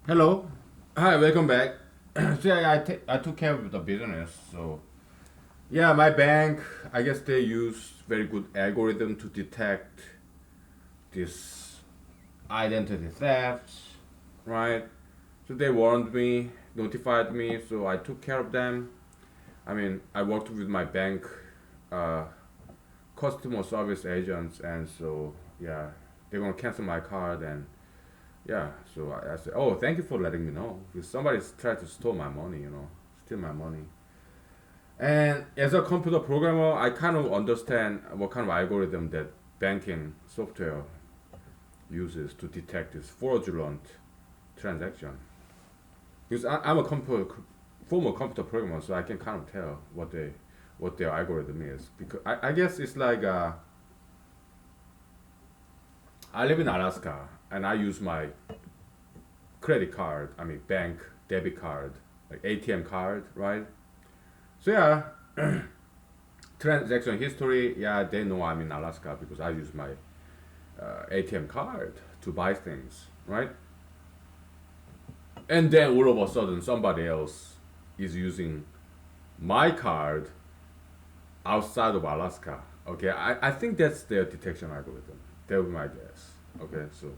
Hello. Hi, welcome back. So yeah, I took care of the business. So yeah, my bank, I guess they use very good algorithm to detect this identity thefts, right? So they warned me, notified me, so I took care of them. I mean, I worked with my bank uh, customer service agents, and so yeah, they're gonna cancel my card, and yeah, so I said, oh, thank you for letting me know because somebody's tried to steal my money, steal my money. And as a computer programmer, I kind of understand what kind of algorithm that banking software uses to detect this fraudulent transaction. Because I'm a former computer programmer, so I can kind of tell what their algorithm is. Because I guess it's like I live in Alaska and I use my credit card, I mean bank debit card, like ATM card, right? So yeah, transaction history, yeah, they know I'm in Alaska because I use my ATM card to buy things, right? And then all of a sudden, somebody else is using my card outside of Alaska. Okay, I think that's their detection algorithm. That would be my guess. Okay, so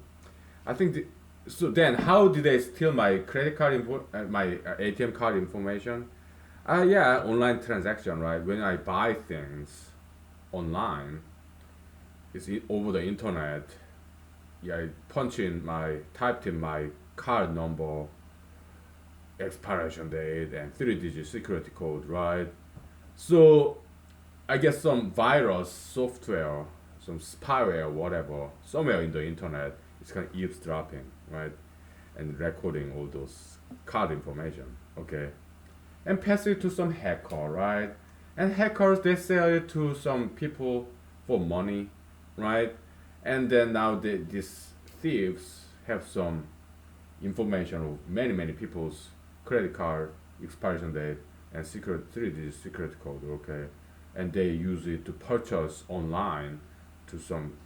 I think so. Then, how did they steal my credit card my ATM card information? Yeah, online transaction, right? When I buy things online, over the internet. Yeah, I typed in my card number, expiration date, and three-digit security code, right? So I guess some virus software, some spyware, whatever, somewhere in the internet, it's kind of eavesdropping, right? And recording all those card information, okay? And pass it to some hacker, right? And hackers they sell it to some people for money, right? And then now these thieves have some information of many people's credit card expiration date and secret 3D secret code, okay? And they use it to purchase online to some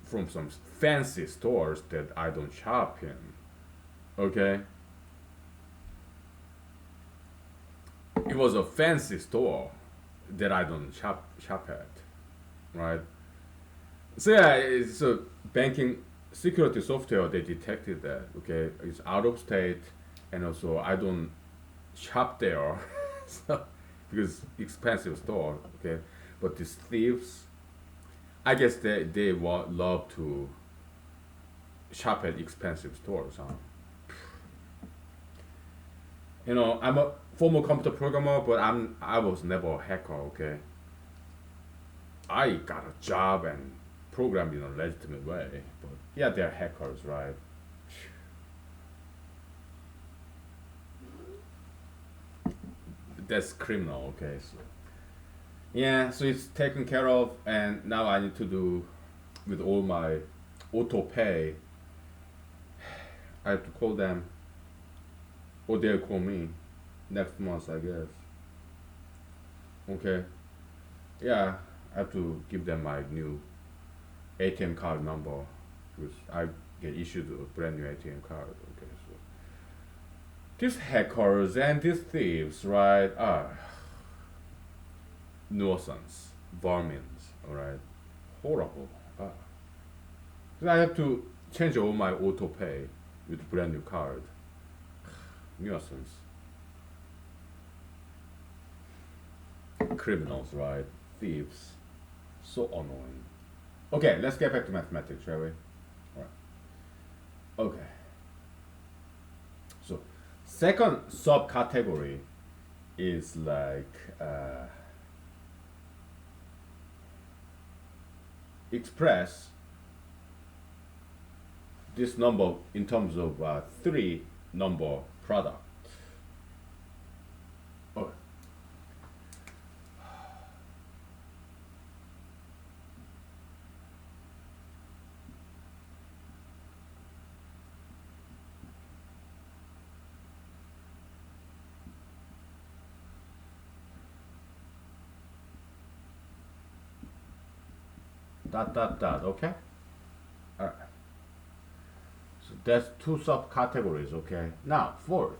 from some fancy stores that I don't shop in, okay? It was a fancy store that I don't shop at, right? So yeah, so banking security software they detected that okay, it's out of state, and also I don't shop there, so, because expensive store, okay. But these thieves, I guess love to shop at expensive stores, huh? I'm a former computer programmer, but I was never a hacker, okay. I got a job and programmed in a legitimate way. But yeah, they're hackers, right? That's criminal, okay? So yeah, so it's taken care of, and now I need to do with all my auto pay. I have to call them, or they'll call me next month, I guess. Okay, yeah, I have to give them my new ATM card number because I get issued a brand new ATM card. Okay, so these hackers and these thieves, right, are nuisance, vermins, alright, horrible. Ah. So I have to change all my auto pay with brand new card. Nuisance, criminals, right, thieves, so annoying. Okay, let's get back to mathematics, shall we? Alright. Okay. So second subcategory is like express this number in terms of three number product. Oh, dot dot dot. Okay. All right. So That's two subcategories, okay? Now, fourth.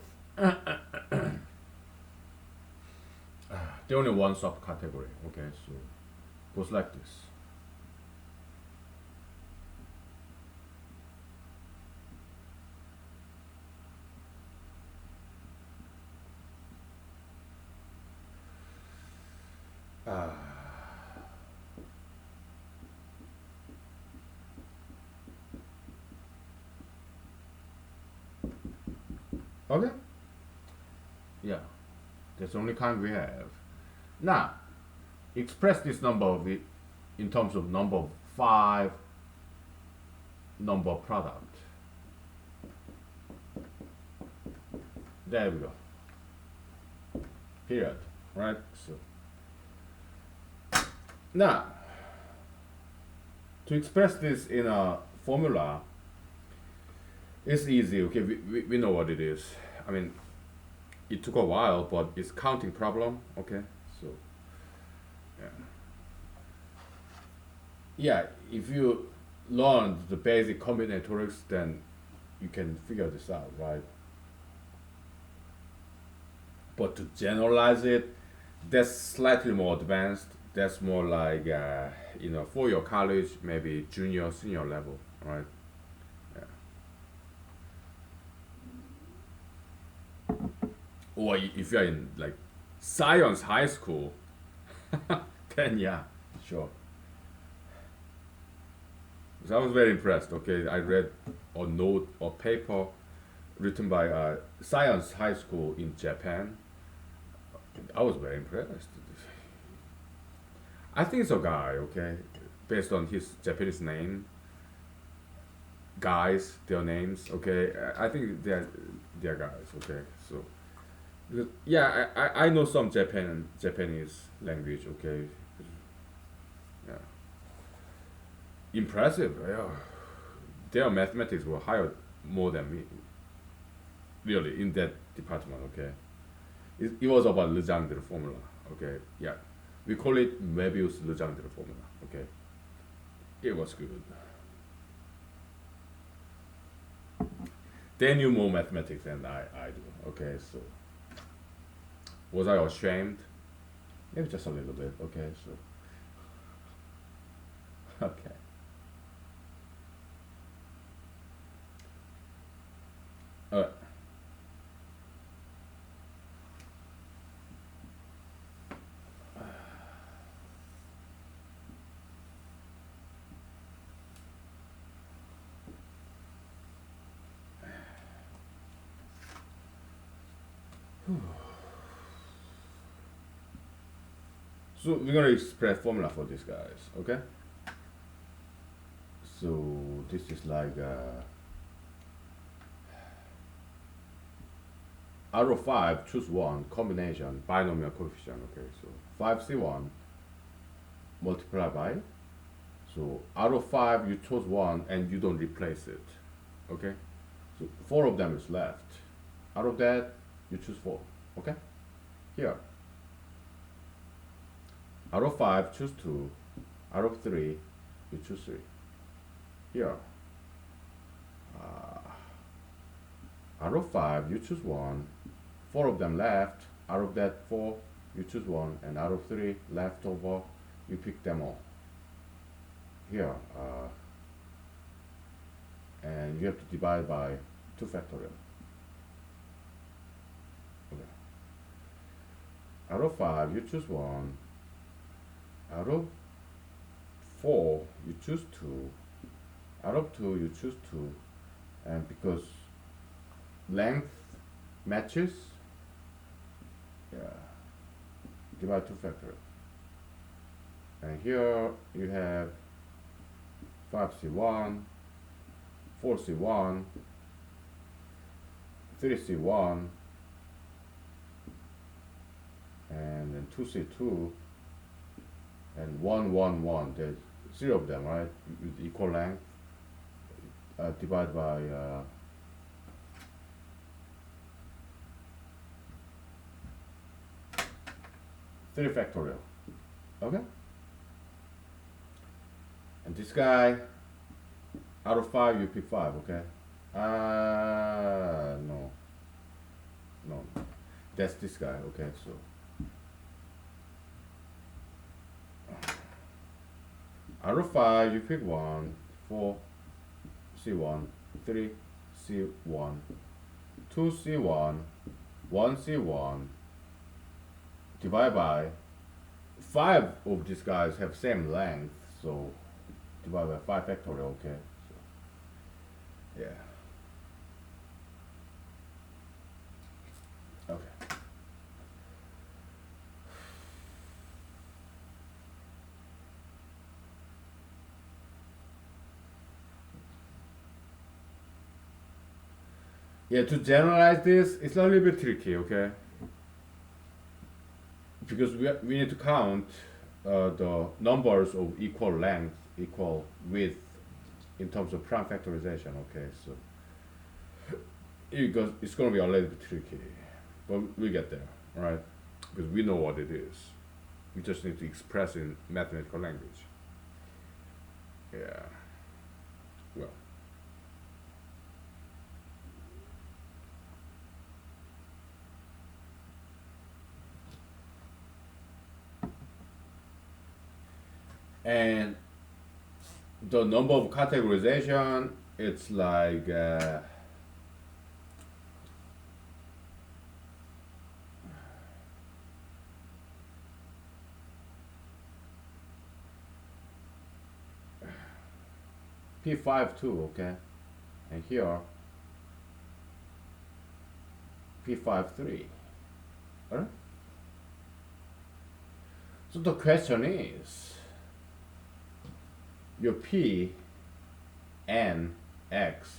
There only one subcategory, okay? So, goes like this. Uh, okay? Yeah, that's the only kind we have. Now, express this number of it in terms of number of 5 number product. There we go. Period. Right? So now to express this in a formula, it's easy. Okay, we know what it is. I mean, it took a while, but it's counting problem. Okay, so yeah, yeah. If you learn the basic combinatorics, then you can figure this out, right? But to generalize it, that's slightly more advanced. That's more like for your college, maybe junior, senior level, right? Yeah. Or if you're in like science high school, then yeah, sure. So I was very impressed. Okay, I read a note or paper written by a science high school in Japan. I was very impressed. I think it's a guy, okay, based on his Japanese name. Guys, their names, okay. I think they're guys, okay. So yeah, I know some Japanese language, okay. Yeah, impressive. Yeah, their mathematics were higher more than me, really, in that department, okay. It was about Legendre formula, okay. Yeah, we call it Möbius-Legendre formula, okay. It was good. They knew more mathematics than I do. Okay, so was I ashamed? Maybe just a little bit. Okay, so okay. Uh, so we're gonna express formula for these guys. Okay. So this is like out of 5, choose one combination binomial coefficient. Okay, so 5C1 multiply by. So out of 5, you chose one and you don't replace it. Okay, so 4 of them is left. Out of that, you choose 4. Okay, here. Out of 5, choose 2. Out of 3, you choose 3. Here. Out of 5, you choose 1. 4 of them left. Out of that 4, you choose 1. And out of 3 left over, you pick them all. Here. And you have to divide by 2 factorial. Okay. Out of 5, you choose 1. Out of 4, you choose 2. Out of 2, you choose 2. And because length matches, yeah, divide 2 factorial. And here you have 5C1, 4C1, 3C1, and then 2C2, and 1, 1, 1. There's 0 of them, right? With equal length. Divide by 3 factorial. Okay? And this guy, out of 5, you pick 5, okay? No, no, that's this guy. Okay, so out of five, you pick one, four, C1, three, C1, two C1, one C1, divide by five of these guys have same length, so divide by five factorial. Okay, so yeah, okay. Yeah, to generalize this, it's a little bit tricky, okay? Because we need to count the numbers of equal length, equal width in terms of prime factorization, okay? So it's going to be a little bit tricky, but we get there, right? Because we know what it is. We just need to express in mathematical language. Yeah. Well. And the number of categorization, it's like P5 too, okay? And here P5 3. Alright? So the question is, your P n x,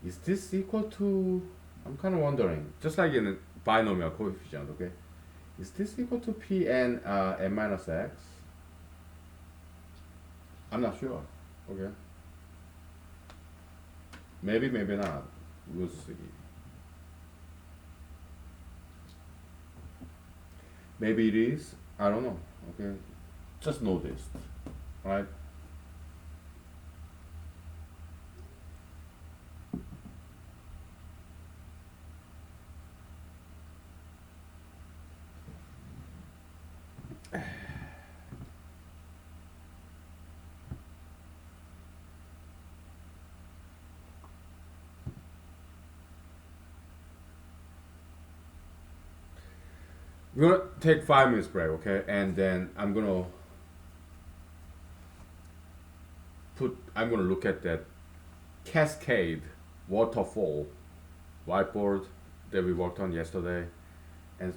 is this equal to, I'm kind of wondering, just like in a binomial coefficient, okay? Is this equal to P n n minus x? I'm not sure, okay? Maybe, maybe not. We'll see. Maybe it is. I don't know. Okay. Just know this, right? We're gonna take 5 minutes break, okay? And then I'm gonna look at that cascade waterfall whiteboard that we worked on yesterday, and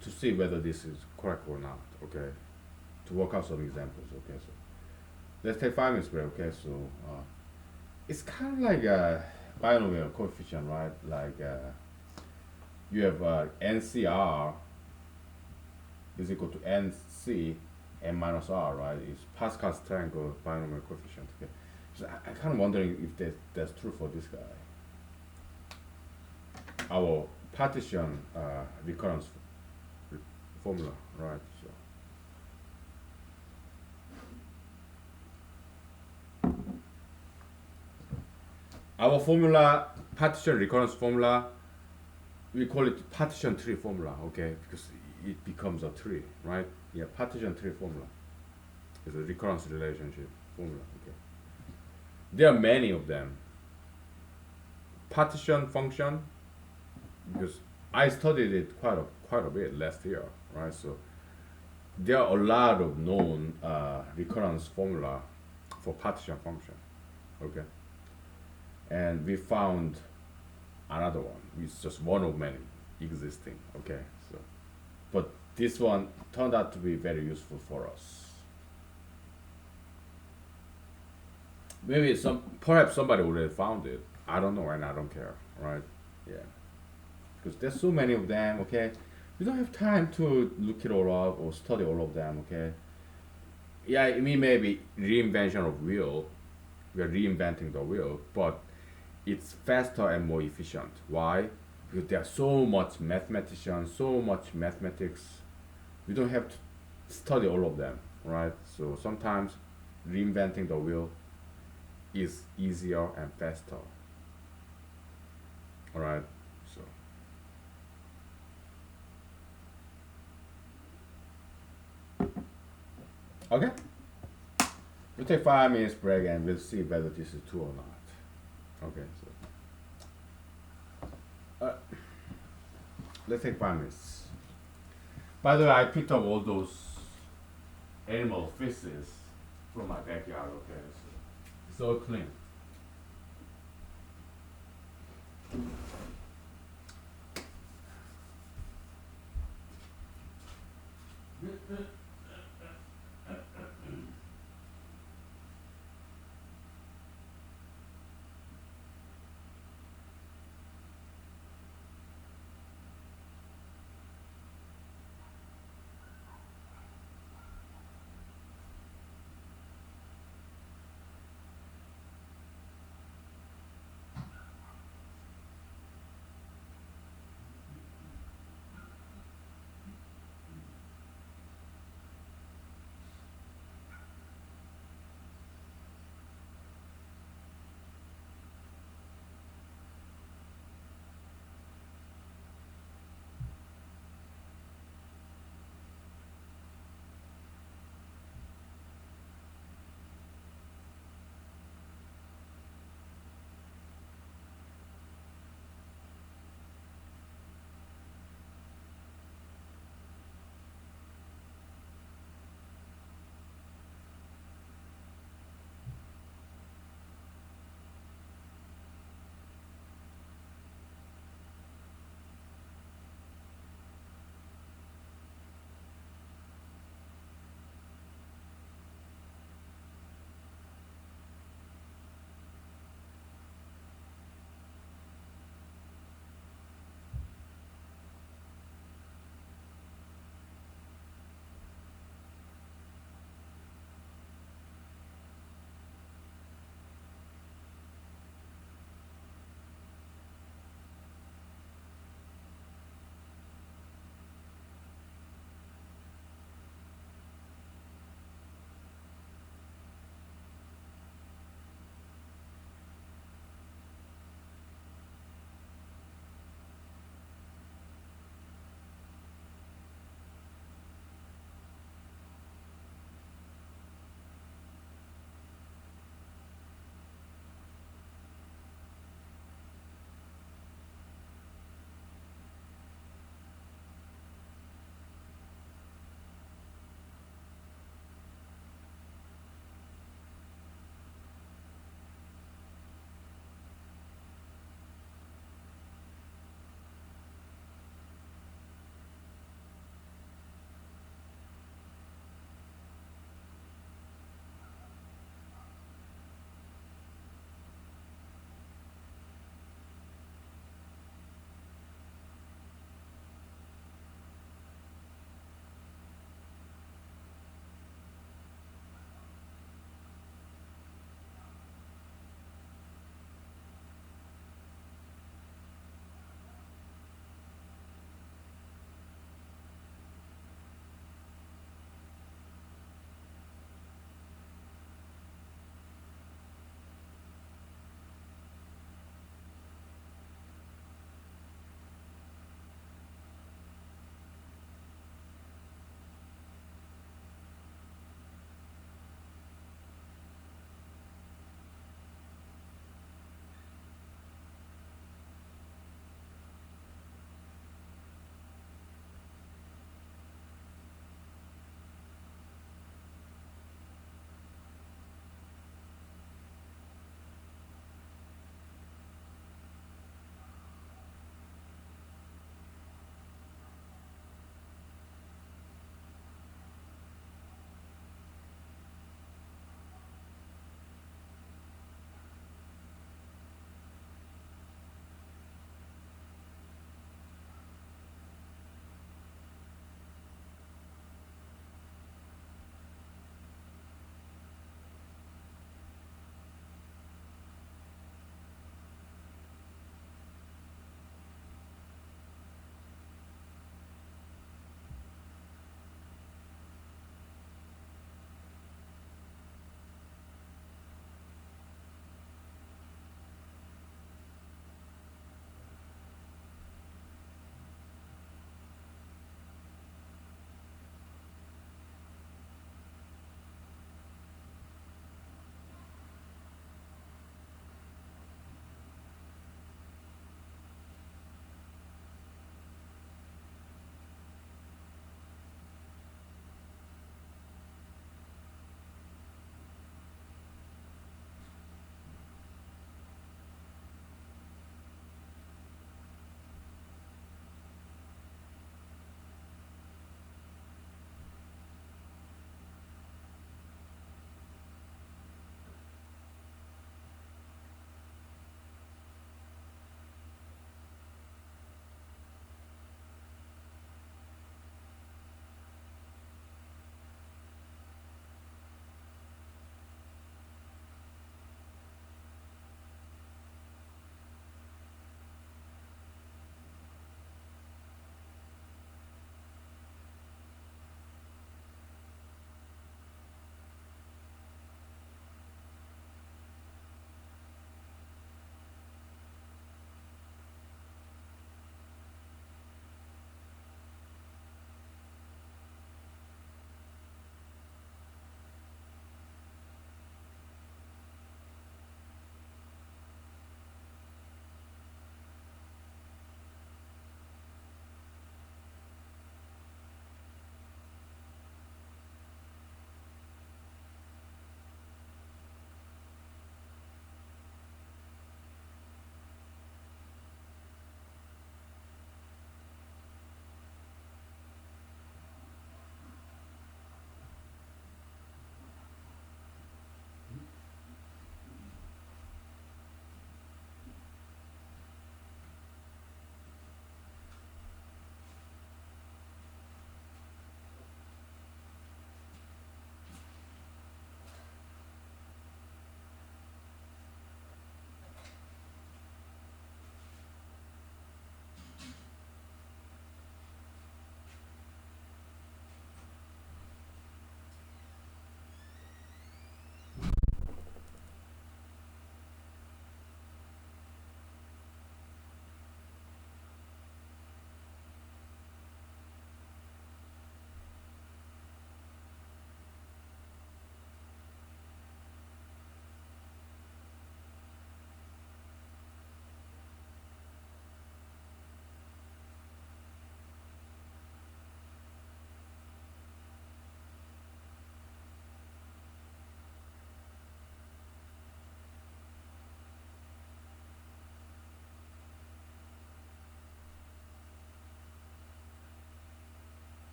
to see whether this is correct or not, okay? To work out some examples, okay? So let's take 5 minutes break, okay? So it's kind of like a binomial coefficient, right? Like you have NCR is equal to NC n minus R, right? It's Pascal's triangle binomial coefficient. Okay, so I'm kind of wondering if that's true for this guy. Our partition recurrence formula, right? So our formula, partition recurrence formula, we call it partition tree formula, okay? Because it becomes a tree, right? Yeah, partition tree formula is a recurrence relationship formula, okay? There are many of them. Partition function, because I studied it quite a bit last year, right? So there are a lot of known recurrence formula for partition function, okay? And we found another one. It's just one of many existing, okay? So, but this one turned out to be very useful for us. Maybe perhaps somebody already found it. I don't know, and I don't care, right? Yeah, because there's so many of them, okay? We don't have time to look it all up or study all of them, okay? Yeah, I mean, maybe reinvention of wheel. We are reinventing the wheel, but it's faster and more efficient. Why? Because there are so much mathematicians, so much mathematics. We don't have to study all of them, right? So sometimes reinventing the wheel is easier and faster. All right. So okay, we'll take 5 minutes break and we'll see whether this is true or not. Okay. So let's take 5 minutes. By the way, I picked up all those animal feces from my backyard. Okay, so it's all clean.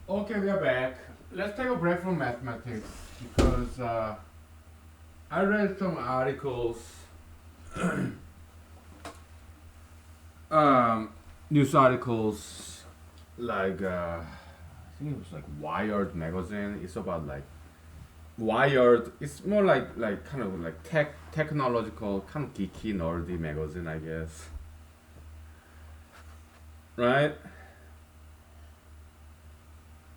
Okay, we are back. Let's take a break from mathematics because I read some articles, um, news articles, like I think it was like Wired magazine. It's about like Wired. It's more like kind of like technological, kind of geeky, nerdy magazine, I guess. Right?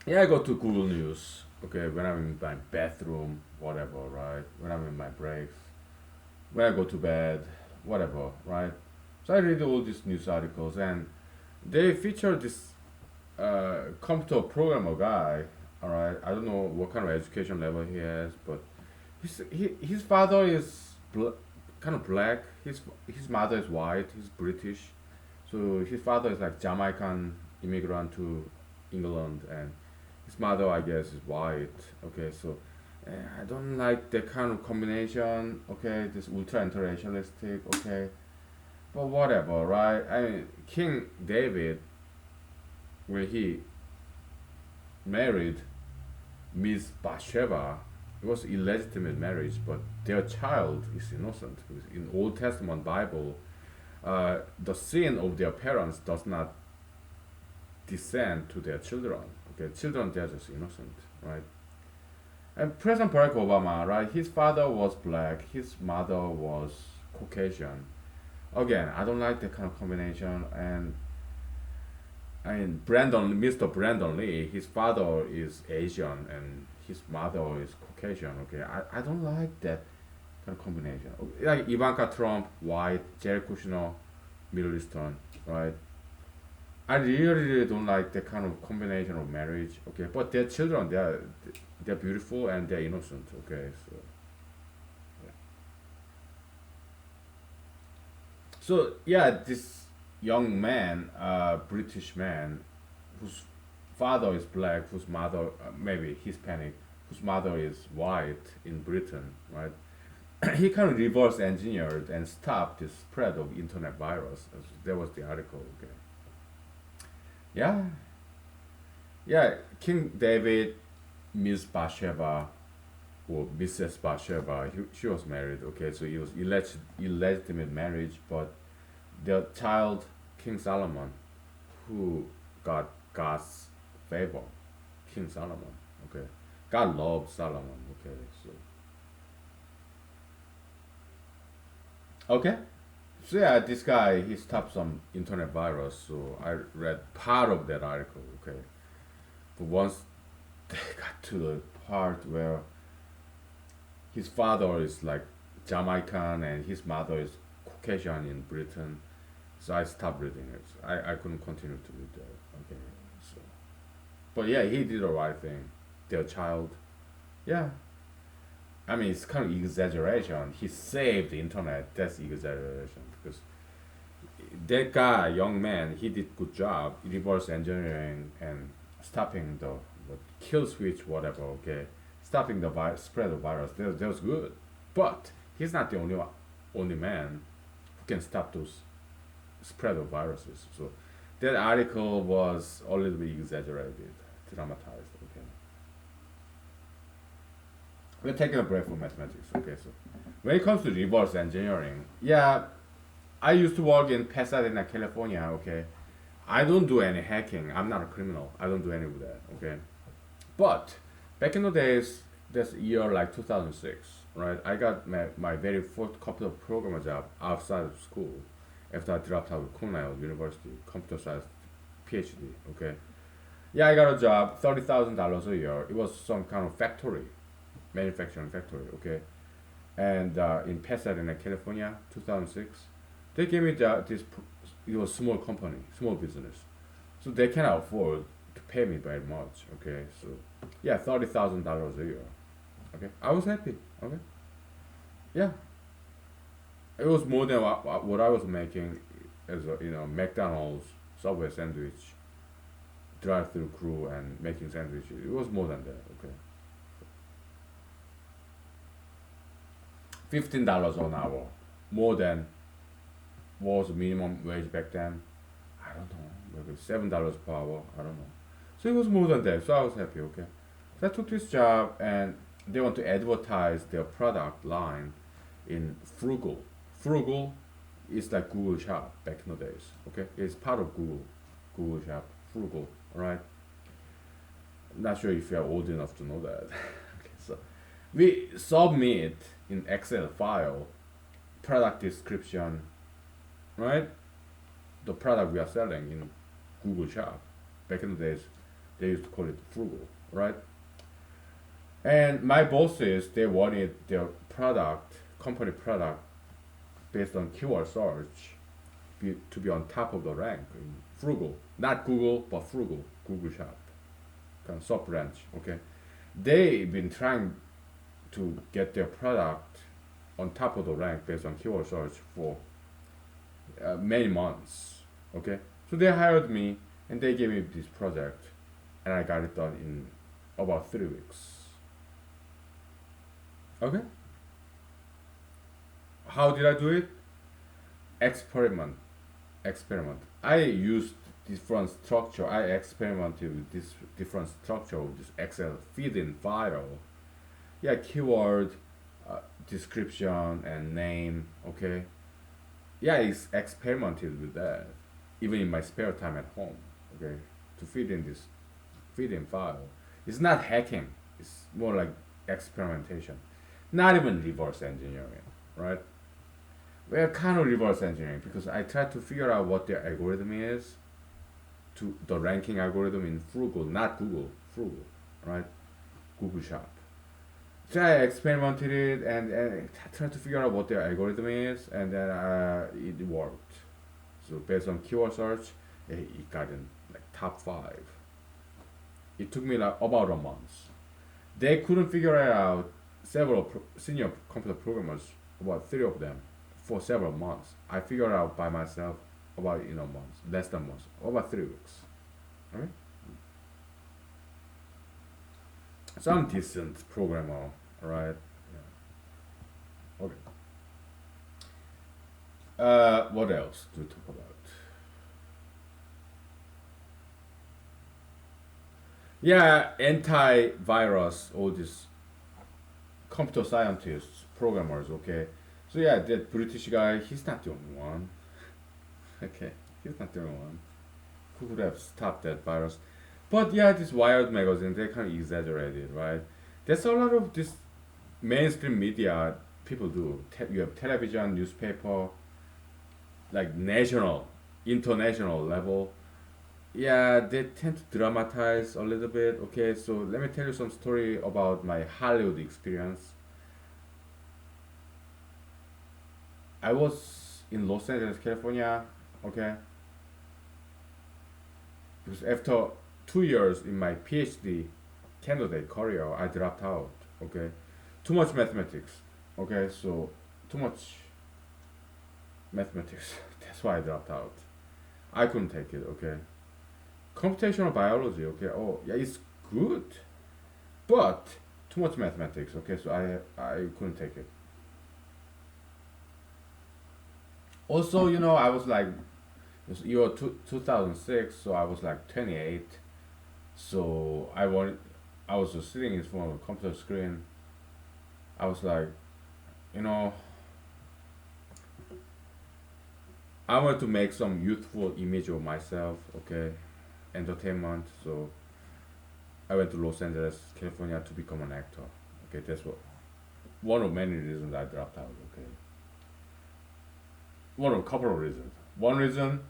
Yeah, I go to Google News. Okay, when I'm in my bathroom, whatever, right? When I'm in my breaks, when I go to bed, whatever, right? So I read all these news articles, and they feature this computer programmer guy. All right, I don't know what kind of education level he has, but his father is kind of black. His mother is white. He's British, so his father is like Jamaican immigrant to England, and his mother, I guess, is white. Okay, so I don't like that kind of combination. Okay, this ultra interracialistic. Okay, but whatever, right? I mean, King David, when he married Miss Bathsheba, it was illegitimate marriage, but their child is innocent. Because in Old Testament Bible, the sin of their parents does not descend to their children. Okay, children they're just innocent, right? And President Barack Obama, right? His father was black, his mother was Caucasian. Again, I don't like that kind of combination. And I mean, Mr. Brandon Lee, his father is Asian and his mother is Caucasian. Okay, I don't like that kind of combination. Like Ivanka Trump, white, Jared Kushner, Middle Eastern, right? I really don't like that kind of combination of marriage. Okay, but their children, they're beautiful and they're innocent. Okay, so yeah. So yeah, this young man, British man, whose father is black, whose mother maybe Hispanic, whose mother is white in Britain, right? He kind of reverse engineered and stopped the spread of internet virus. That was the article. Okay. Yeah, yeah. King David, Miss Bathsheba, or Mrs. Bathsheba, she was married. Okay, so it was illegitimate marriage, but their child, King Solomon, who got God's favor, King Solomon. Okay, God loved Solomon. Okay, so okay. So yeah, this guy he stopped some internet virus. So I read part of that article. Okay, but once they got to the part where his father is like Jamaican and his mother is Caucasian in Britain, so I stopped reading it. I couldn't continue to read that. Okay, so but yeah, he did the right thing. Their child, yeah. I mean, it's kind of exaggeration. He saved the internet. That's exaggeration because that guy, young man, he did good job reverse engineering and stopping the what, kill switch, whatever. Okay, stopping the spread of virus. That was good, but he's not the only man who can stop those spread of viruses. So that article was a little bit exaggerated, dramatized. Okay, we're taking a break from mathematics. Okay, so when it comes to reverse engineering, yeah, I used to work in Pasadena, California. Okay, I don't do any hacking. I'm not a criminal. I don't do any of that. Okay, but back in the days, this year like 2006, right? I got my very first computer programmer job outside of school after I dropped out of Cornell University, computer science PhD. Okay, yeah, I got a job, $30,000 a year. It was some kind of factory, manufacturing factory. Okay, and in Pasadena, California, 2006, they gave me this. It was small company, small business, so they cannot afford to pay me very much. Okay, so yeah, $30,000 a year. Okay, I was happy. Okay, yeah, it was more than what I was making as a McDonald's Subway sandwich, drive-through crew, and making sandwiches. It was more than that. Okay, $15 an hour, more than was minimum wage back then. I don't know, maybe $7 per hour. I don't know. So it was more than that. So I was happy. Okay. So I took this job, and they want to advertise their product line in Frugal. Frugal is like Google Shop back in the days. Okay, it's part of Google. Google Shop. Frugal. All right. I'm not sure if you're old enough to know that. Okay, so we submit in Excel file product description, right? The product we are selling in Google Shop. Back in the days, they used to call it Frugal, right? And my bosses, they wanted their product, company product, based on keyword search, to be on top of the rank in Frugal, not Google, but Frugal, Google Shop, kind of sub branch. Okay, they've been trying to get their product on top of the rank based on keyword search for many months. Okay, so they hired me and they gave me this project, and I got it done in about 3 weeks. Okay, how did I do it? Experiment, experiment. I used different structure. I experimented with this different structure of this Excel feed-in file. Yeah, keyword, description, and name. Okay, yeah, I experimented with that, even in my spare time at home. Okay, to feed in this feed-in file. It's not hacking. It's more like experimentation. Not even reverse engineering, right? Well, kind of reverse engineering because I try to figure out what their algorithm is, to the ranking algorithm in Frugal, not Google, Frugal, right? Google Shop. So I experimented it and tried to figure out what their algorithm is, and then it worked. So based on keyword search, it got in like top five. It took me like about a month. They couldn't figure it out. Several senior computer programmers, about three of them, for several months. I figured out by myself about in a month, less than a month, about 3 weeks. Okay, so I'm decent programmer, right? Yeah. Okay. What else to talk about? Yeah, antivirus, all these computer scientists, programmers. Okay, so yeah, that British guy, he's not the only one. Okay, he's not the only one who could have stopped that virus. But yeah, this Wired magazine, they kind of exaggerated, right? There's a lot of this mainstream media people do. You have television, newspaper, like national, international level. Yeah, they tend to dramatize a little bit. Okay, so let me tell you some story about my Hollywood experience. I was in Los Angeles, California. Okay, because after 2 years in my PhD candidate career, I dropped out. Okay, too much mathematics. Okay, so too much mathematics. That's why I dropped out. I couldn't take it. Okay, computational biology. Okay, oh yeah, it's good, but too much mathematics. Okay, so I couldn't take it. Also, I was like, it was year 2006, so I was like 28. So I was just sitting in front of a computer screen. I was like, you know, I wanted to make some youthful image of myself, okay, entertainment. So I went to Los Angeles, California to become an actor. Okay, that's what one of many reasons I dropped out. Okay, one of a couple of reasons. One reason,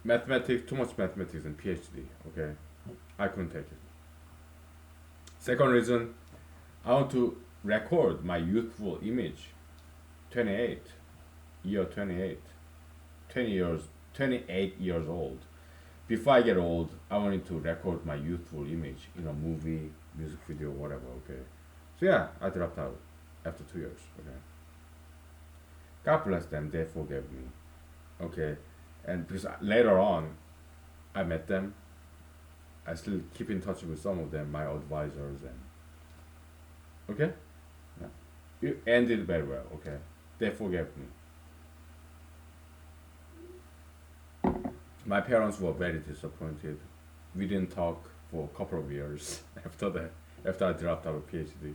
mathematics, too much mathematics and PhD. Okay, I couldn't take it. Second reason, I want to record my youthful image. 28, year 28, 20 years, 28 years old. Before I get old, I wanted to record my youthful image in a movie, music video, whatever. Okay, so yeah, I dropped out after 2 years. Okay, God bless them, they forgave me. Okay, and because later on, I met them. I still keep in touch with some of them, my advisors, and okay, yeah, it ended very well. Okay, they forgave me. My parents were very disappointed. we didn't talk for a couple of years after that, after I dropped out of PhD.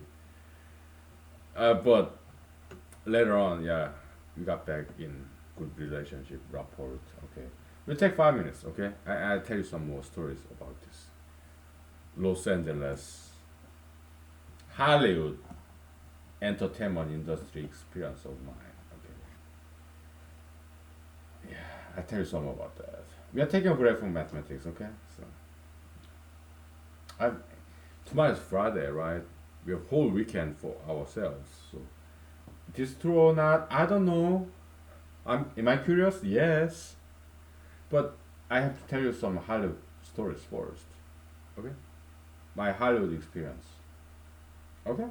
But later on, yeah, we got back in good relationship, rapport. Okay, we'll take 5 minutes. Okay, I'll tell you some more stories about this Los Angeles, Hollywood entertainment industry experience of mine. Okay, yeah, I'll tell you some about that. We are taking a break from mathematics. Okay, so I tomorrow is Friday, right? We have whole weekend for ourselves. So this true or not, I don't know. Am I curious? Yes. But I have to tell you some Hollywood stories first. Okay? My Hollywood experience. Okay?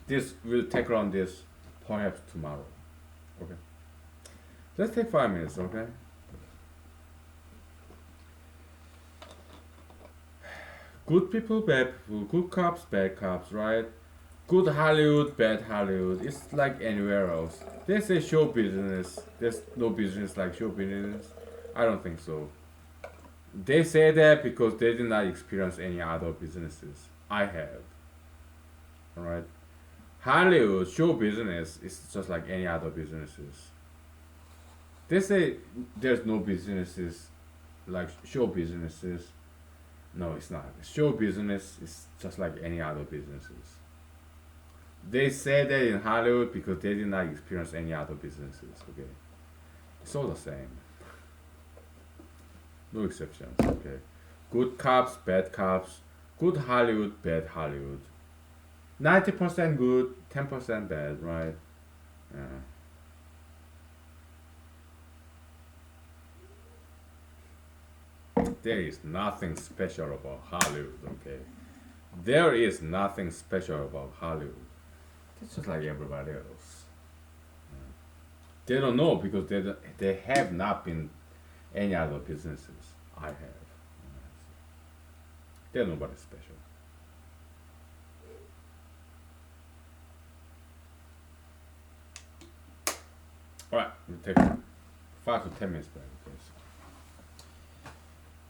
This will take on this perhaps tomorrow. Okay? Let's take 5 minutes, okay? Good people, bad people, good cops, bad cops, right? Good Hollywood, bad Hollywood. It's like anywhere else. They say show business. There's no business like show business. I don't think so. They say that because they did not experience any other businesses. I have. Alright? Hollywood show business is just like any other businesses. They say there's no businesses like show businesses. No, it's not. Show business is just like any other businesses. They say that in Hollywood because they did not experience any other businesses. Okay, it's all the same. No exceptions. Okay, good cops, bad cops. Good Hollywood, bad Hollywood. 90% good, 10% bad, right? Yeah. There is nothing special about Hollywood. Okay, there is nothing special about Hollywood. It's just like everybody else. They don't know because they have not been any other businesses. I have. They're nobody special. All right, we'll take 5 to 10 minutes break.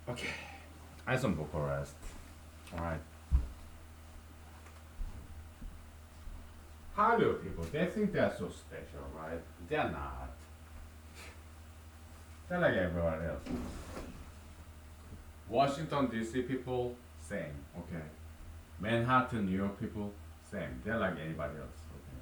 Okay. I have some vocal rest. All right. Hollywood people, they think they're so special, right? They're not. They're like everyone else. Washington D.C. people, same. Okay. Manhattan, New York people, same. They're like anybody else. Okay.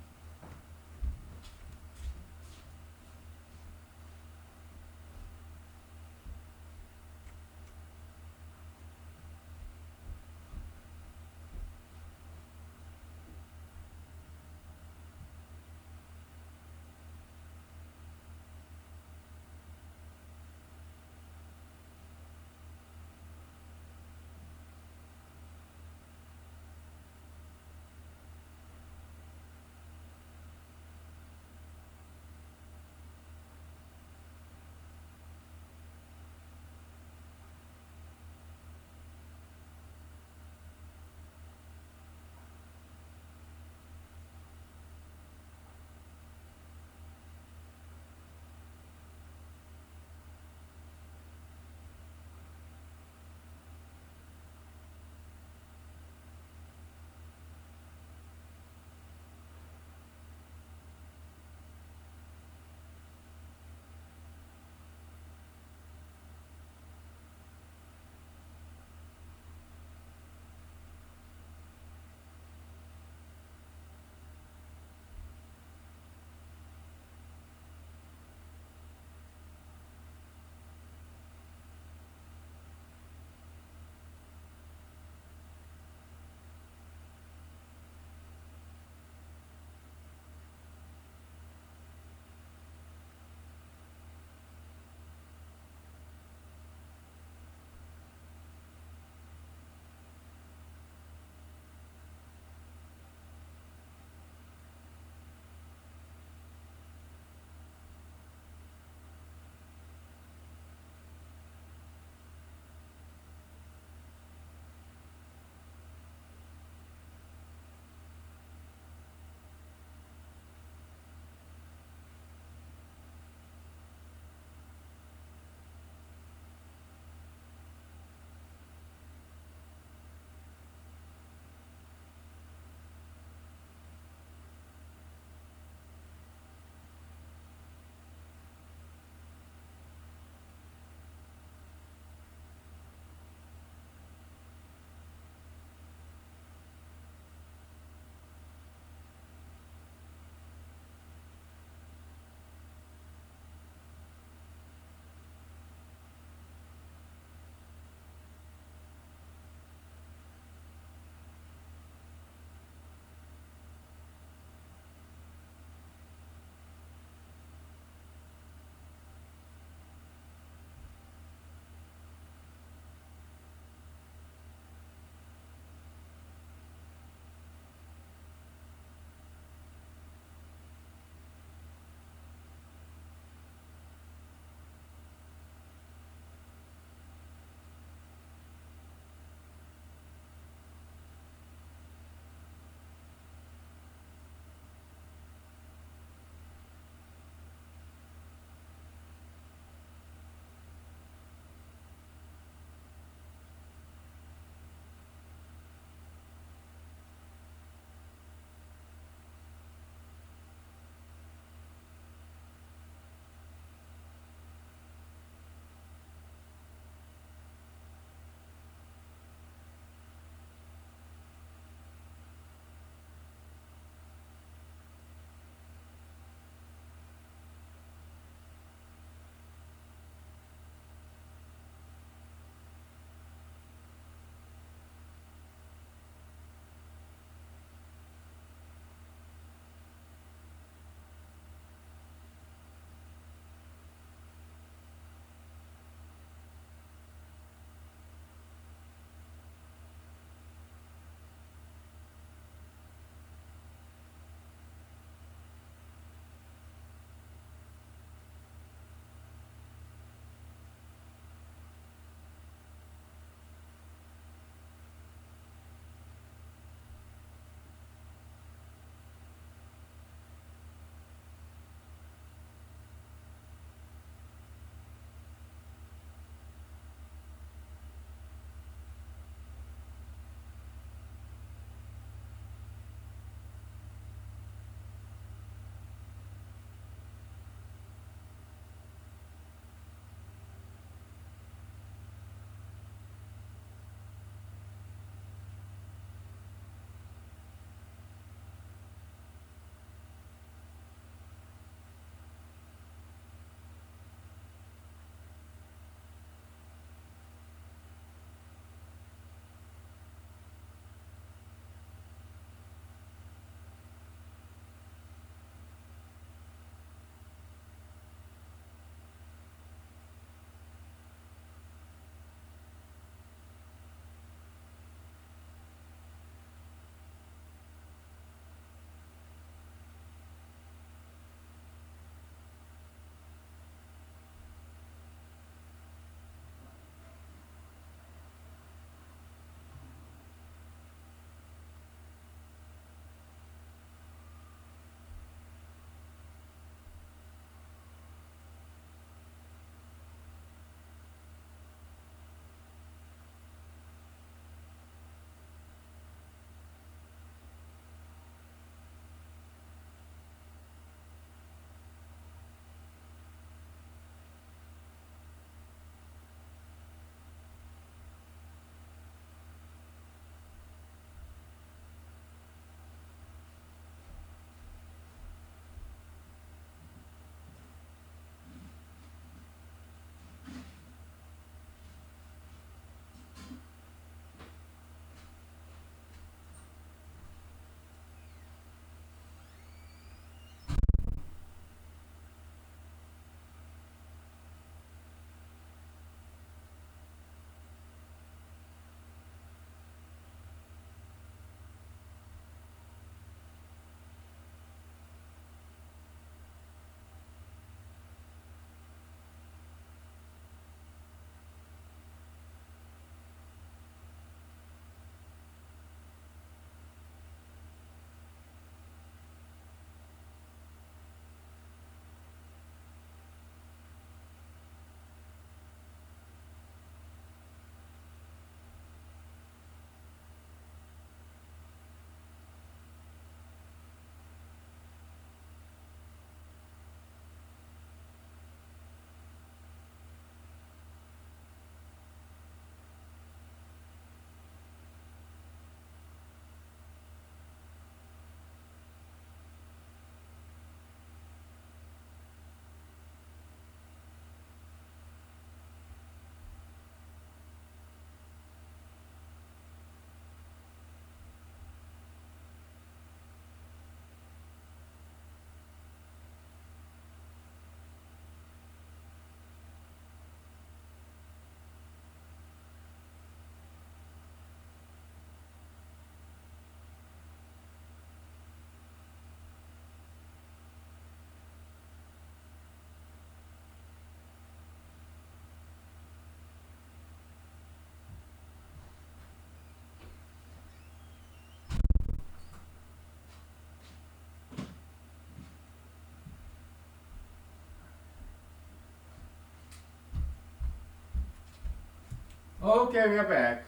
Okay, we are back.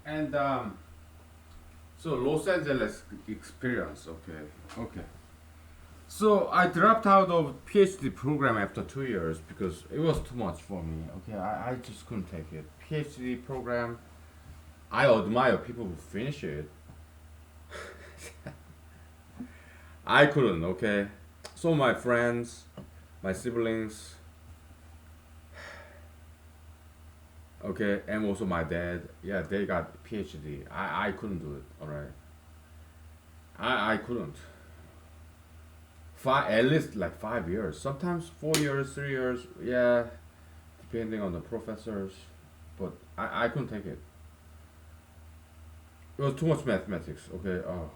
And so Los Angeles experience. Okay, okay. So I dropped out of PhD program after 2 years because it was too much for me. Okay, I just couldn't take it. PhD program, I admire people who finish it. I couldn't. Okay, so my friends, my siblings, okay, and also my dad. Yeah, they got PhD. I couldn't do it. All right, I couldn't. At least like 5 years. Sometimes 4 years, 3 years. Yeah, depending on the professors. But I couldn't take it. It was too much mathematics. Okay. Oh,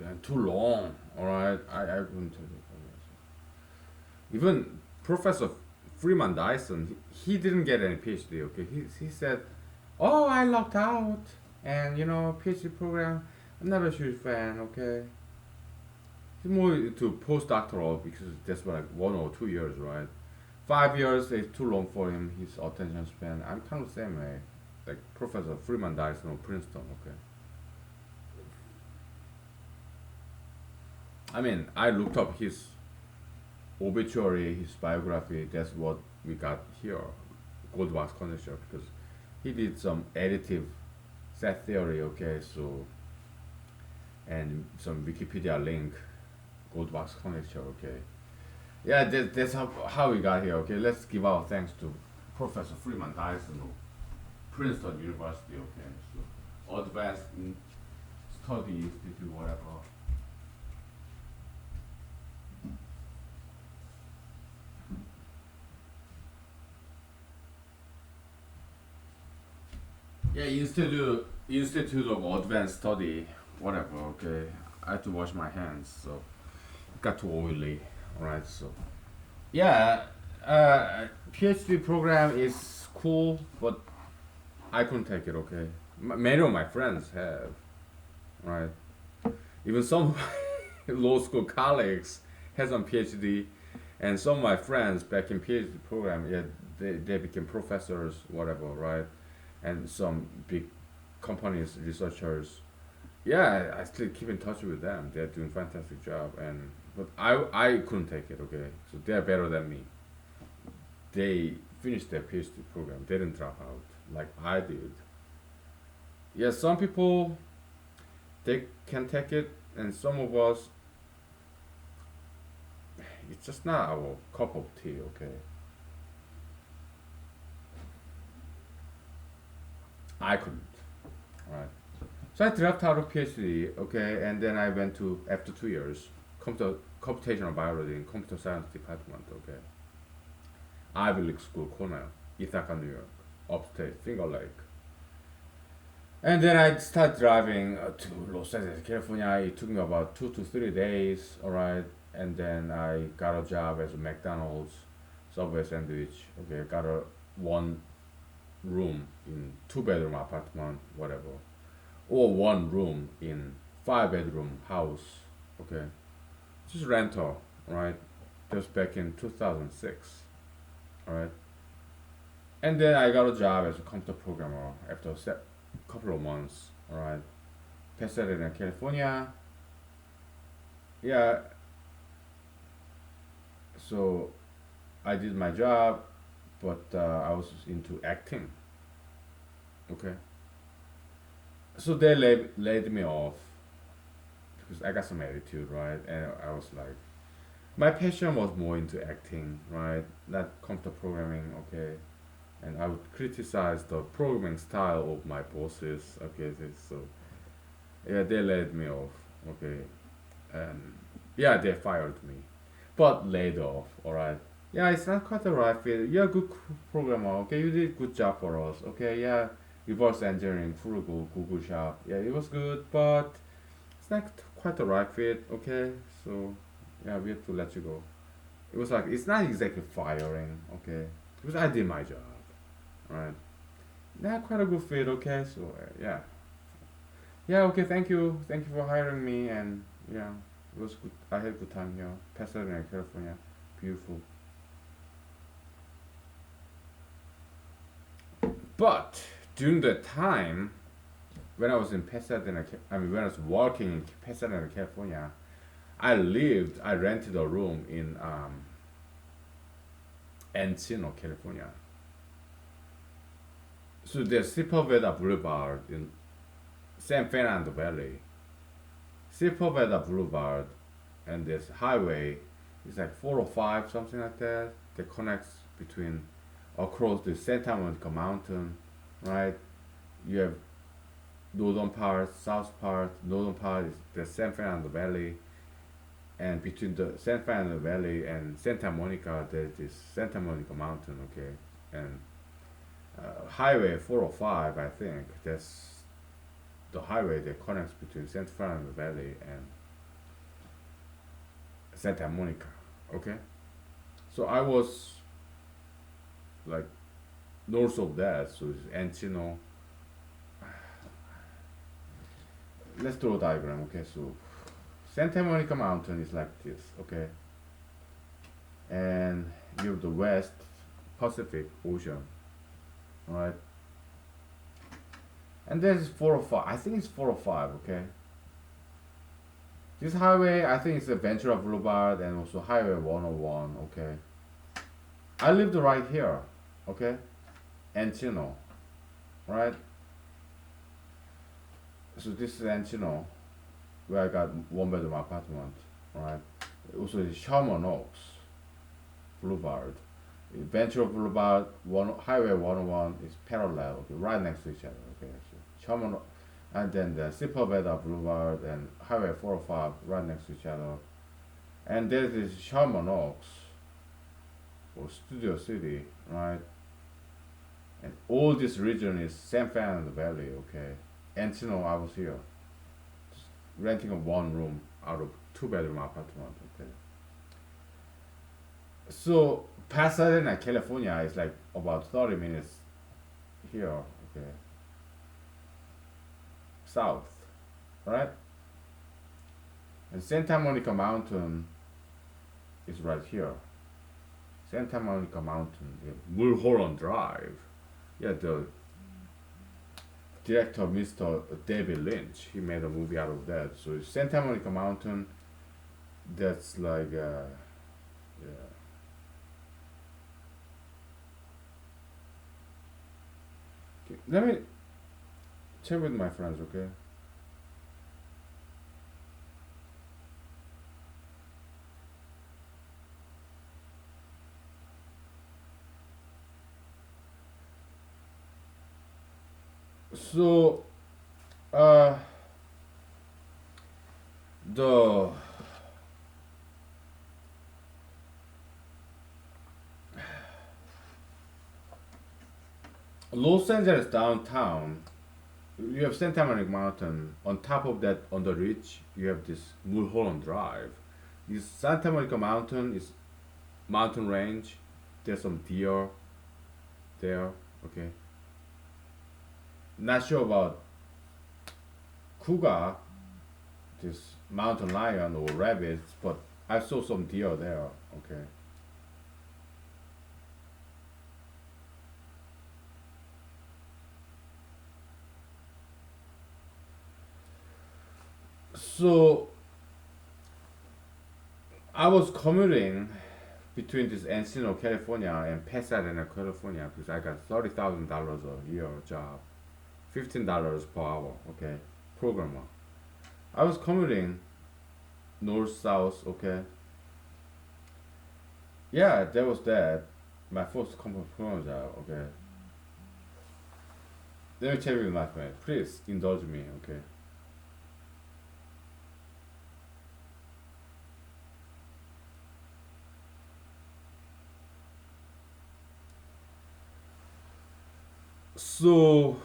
and too long. All right. I couldn't take it. Even Professor Freeman Dyson, he didn't get any PhD. Okay. He said, "Oh, I locked out, and PhD program. I'm not a huge fan." Okay. He's more to postdoctoral because that's like 1 or 2 years, right? 5 years is too long for him. His attention span. I'm kind of the same way. Like Professor Freeman Dyson of Princeton. Okay. I mean, I looked up his obituary, his biography. That's what we got here, Goldbach's conjecture, because he did some additive set theory. Okay, so and some Wikipedia link, Goldbach's conjecture. Okay, yeah, that's how we got here. Okay, let's give our thanks to Professor Freeman Dyson of Princeton University. Okay, so advanced study institute, whatever. Yeah, Institute of Advanced Study, whatever. Okay, I had to wash my hands, so it got too oily. All right, so yeah, PhD program is cool, but I couldn't take it. Okay, many of my friends have, right? Even some of my law school colleagues has some PhD, and some of my friends back in PhD program, yeah, they became professors, whatever, right? And some big companies, researchers. Yeah, I still keep in touch with them. They're doing fantastic job, and but I couldn't take it. Okay, so they're better than me. They finished their PhD program. They didn't drop out like I did. Yeah, some people they can take it, and some of us it's just not our cup of tea. Okay, I couldn't. Right. So I dropped out of PhD, okay, and then I went to after 2 years, computational biology in computer science department, okay. Ivy League school, Cornell, Ithaca, New York, upstate, Finger Lake. And then I started driving to Los Angeles, California. It took me about 2 to 3 days, alright. And then I got a job as a McDonald's Subway sandwich. Okay, got a one room in 2 bedroom apartment, whatever, or one room in 5 bedroom house. Okay, just rental, right? Just back in 2006, all right. And then I got a job as a computer programmer after a couple of months, all right. Pasadena, California. Yeah, so I did my job, but I was into acting. Okay, so they laid me off because I got some attitude, right? And I was like, my passion was more into acting, right? Not computer programming, okay? And I would criticize the programming style of my bosses, okay? So, yeah, they laid me off, okay? And yeah, they fired me, but laid off, alright? Yeah, it's not quite the right fit. You're a good programmer, okay? You did good job for us, okay? Yeah, reverse engineering, Furugo, Google Shop. Yeah, it was good, but it's not quite the right fit, okay? So, yeah, we have to let you go. It was like, it's not exactly firing, okay? Because I did my job, right? Not quite a good fit, okay? So, yeah. Yeah, okay, thank you. Thank you for hiring me, and yeah, it was good. I had a good time here. Pasadena, California. Beautiful. But during the time when I was in Pasadena, when I was working in Pasadena, California, I rented a room in Encino, California. So there's Sepulveda Boulevard in San Fernando Valley. Sepulveda Boulevard and this highway is like 405, something like that, that connects between across the Santa Monica Mountain, right? You have northern part, south part. Northern part is the San Fernando Valley, and between the San Fernando Valley and Santa Monica, there's this Santa Monica Mountain, okay, and Highway 405, I think that's the highway that connects between Santa Fernando Valley and Santa Monica, okay. So I was like north of that, so it's Encino. Let's draw a diagram, okay. So Santa Monica Mountain is like this, okay, and you have the West Pacific Ocean, right? And there's 405. I think it's 405, okay. This highway, I think it's the Ventura Boulevard and also Highway 101, okay. I lived right here, okay, Encino, right? So this is Encino, where I got one bedroom apartment, right? Also, it's Sherman Oaks Boulevard. Ventura Boulevard, Highway 101 is parallel, okay, right next to each other, okay. So Sherman, and then the Sepulveda Boulevard and Highway 405 right next to each other. And there's this Sherman Oaks, or Studio City, right? And all this region is San Fernando Valley, okay? Encino, I was here, just renting a one room out of two bedroom apartment, okay? So Pasadena, California is like about 30 minutes here, okay? South, right? And Santa Monica Mountain is right here. Santa Monica Mountain, yeah, Mulholland Drive. Yeah, the director, Mr. David Lynch, he made a movie out of that. So Santa Monica Mountain, that's like, yeah. Okay, let me check with my friends, okay? So, uh, the Los Angeles downtown, you have Santa Monica Mountain. On top of that, on the ridge, you have this Mulholland Drive. This Santa Monica Mountain is mountain range. There's some deer there. Okay. Not sure about cougar, this mountain lion or rabbits, but I saw some deer there. Okay. So I was commuting between this Encino, California, and Pasadena, California, because I got $30,000 a year job, $15 per hour. Okay, programmer. I was commuting north south. Okay. Yeah, there was that. My first programmer job. Okay. Let me check with my friend. Please indulge me. Okay. So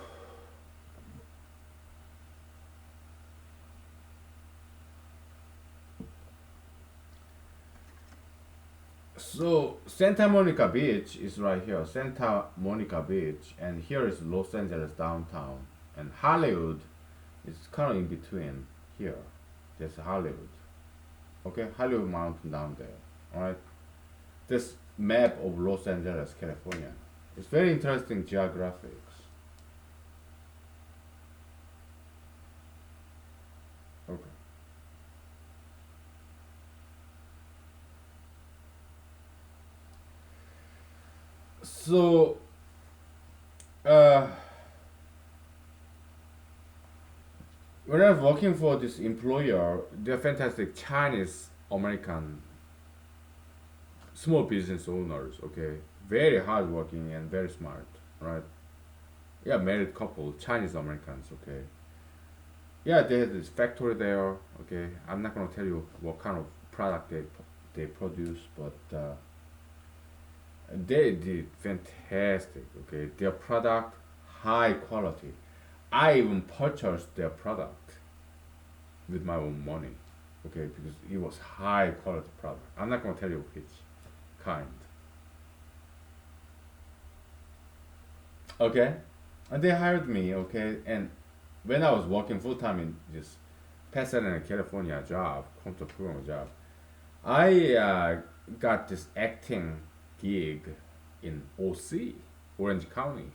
Santa Monica Beach is right here, Santa Monica Beach, and here is Los Angeles downtown, and Hollywood is kind of in between here. There's Hollywood, okay, Hollywood Mountain down there. All right, this map of Los Angeles, California. It's very interesting geographics. So, uh, when I was working for this employer, they're fantastic Chinese American small business owners. Okay, very hardworking and very smart. Right? Yeah, married couple, Chinese Americans. Okay. Yeah, they had this factory there. Okay, I'm not gonna tell you what kind of product they produce, but they did fantastic. Okay, their product high quality. I even purchased their product with my own money. Okay, because it was high quality product. I'm not gonna tell you which kind. Okay, and they hired me. Okay, and when I was working full time in this Pasadena, California job, computer program job, I got this acting gig in OC, Orange County,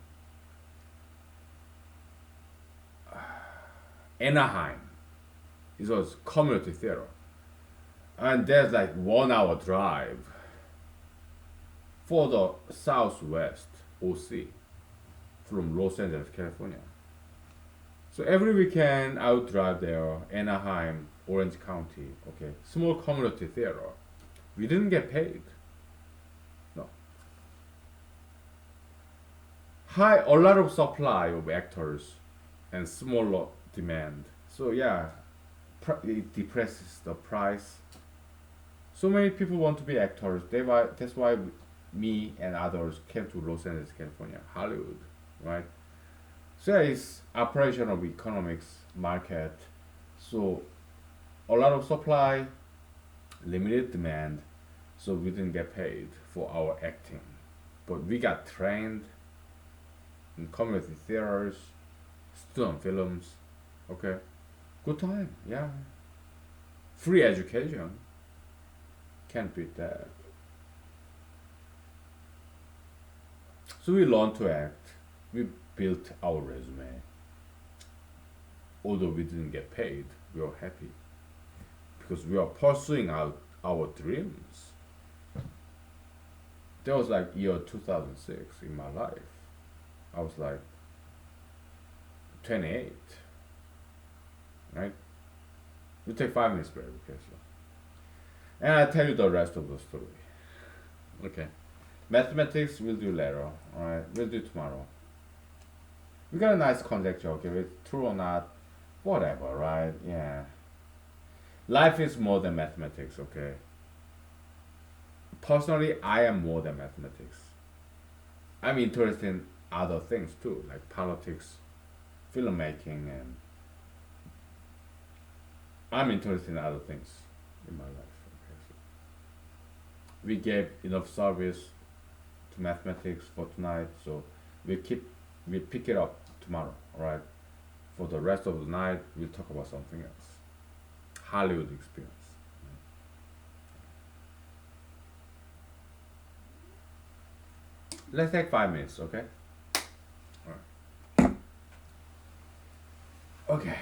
Anaheim. It was community theater, and there's like 1 hour drive for the Southwest OC from Los Angeles, California. So every weekend I would drive there, Anaheim, Orange County. Okay, small community theater. We didn't get paid. No, high a lot of supply of actors and smaller demand. So yeah, it depresses the price. So many people want to be actors. That's why me and others came to Los Angeles, California, Hollywood, right? So yeah, it's operation of economics market. So a lot of supply, limited demand. So we didn't get paid for our acting, but we got trained in community theaters, student films. Okay, good time. Yeah, free education. Can't beat that. So we learned to act. We built our resume. Although we didn't get paid, we were happy because we are pursuing our dreams. That was like year 2006 in my life. I was like 28, right? We take 5 minutes break, okay? So. And I'll tell you the rest of the story. Okay. Mathematics we'll do later, alright? We'll do tomorrow. We got a nice conjecture, okay? It's true or not, whatever, right? Yeah. Life is more than mathematics, okay? Personally, I am more than mathematics. I'm interested in other things too, like politics, filmmaking, and I'm interested in other things in my life. Okay, so we gave enough service to mathematics for tonight, so we keep we pick it up tomorrow. All right. For the rest of the night, we'll talk about something else. Hollywood experience. Let's take 5 minutes, okay? All right. Okay.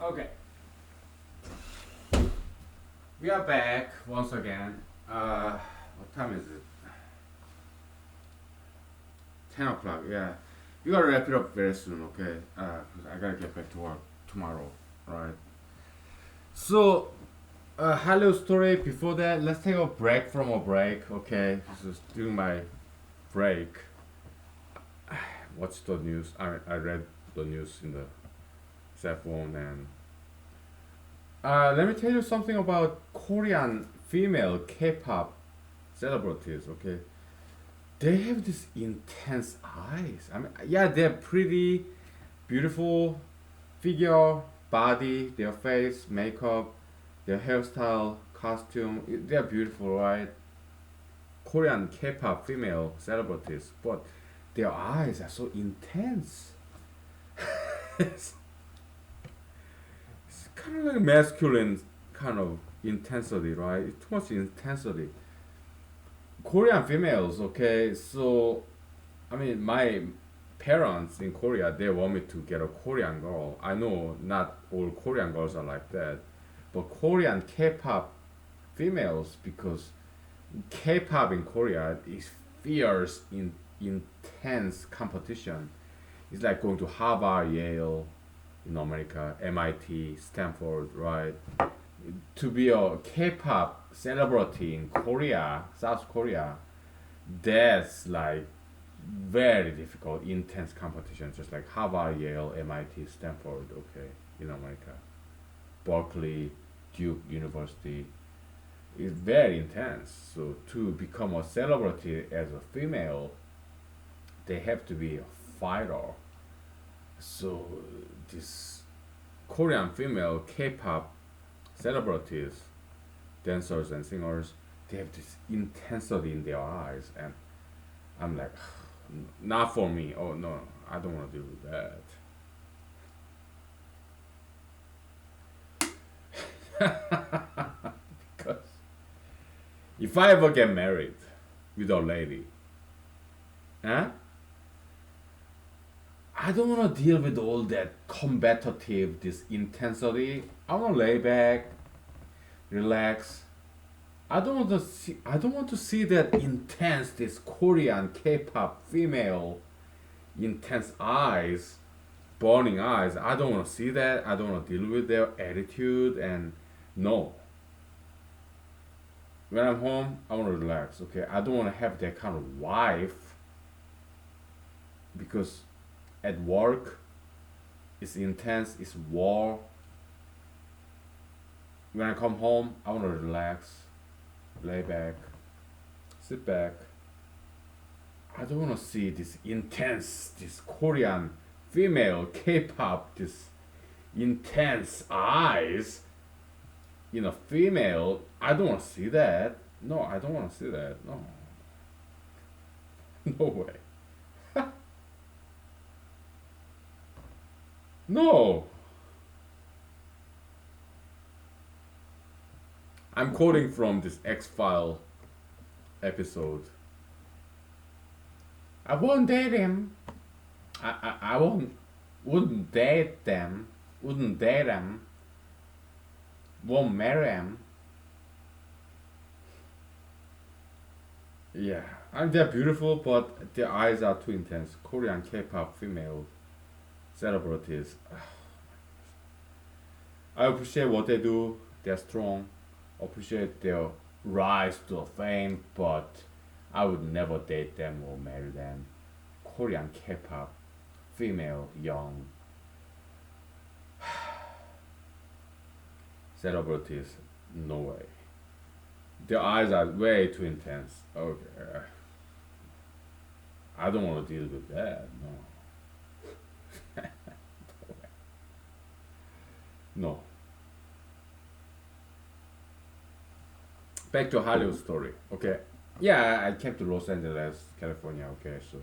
Okay, we are back once again. What time is it? 10 o'clock. Yeah, we gotta wrap it up very soon. Okay, 'cause I gotta get back to work tomorrow. Right. So, hello story. Before that, let's take a break from a break. Okay, this is during my break. Watch the news. I read the news in the cell phone and let me tell you something about Korean female K-pop celebrities. Okay, they have this intense eyes. I mean, yeah, they're pretty, beautiful figure, body, their face, makeup, their hairstyle, costume. They're beautiful, right? Korean K-pop female celebrities, but their eyes are so intense. it's, it's kind of like masculine kind of intensity, right? It's too much intensity. Korean females, okay, so I mean, my parents in Korea, they want me to get a Korean girl. I know not all Korean girls are like that, but Korean K-pop females, because K-pop in Korea is fierce in intense competition. It's like going to Harvard, Yale, in America, MIT, Stanford, right? To be a K-pop celebrity in Korea, South Korea, that's like very difficult, intense competition, just like Harvard, Yale, MIT, Stanford, okay, in America, Berkeley, Duke University. It's very intense. So to become a celebrity as a female, they have to be a fighter. So this Korean female K-pop celebrities, dancers and singers, they have this intensity in their eyes, and I'm like, not for me. Oh no, I don't want to deal with that. Because if I ever get married with a lady, huh? I don't want to deal with all that combative, this intensity. I want to lay back, relax. I don't want to see. I don't want to see that intense, this Korean K-pop female, intense eyes, burning eyes. I don't want to see that. I don't want to deal with their attitude and no. When I'm home, I want to relax. Okay, I don't want to have that kind of wife because at work, it's intense. It's war. When I come home, I want to relax, lay back, sit back. I don't want to see this intense, this Korean female K-pop, this intense eyes in a female. I don't want to see that. No, I don't want to see that. No, no way. No. I'm quoting from this X-File episode. I won't date him. I wouldn't date them. Wouldn't date them. Won't marry him. Yeah, and they're beautiful, but their eyes are too intense. Korean K-pop female celebrities. I appreciate what they do. They're strong. Appreciate their rise to fame, but I would never date them or marry them. Korean K-pop female young celebrities, no way. Their eyes are way too intense. Okay, I don't want to deal with that. No, no. Back to Hollywood story. Okay, yeah, I came to Los Angeles, California. Okay, so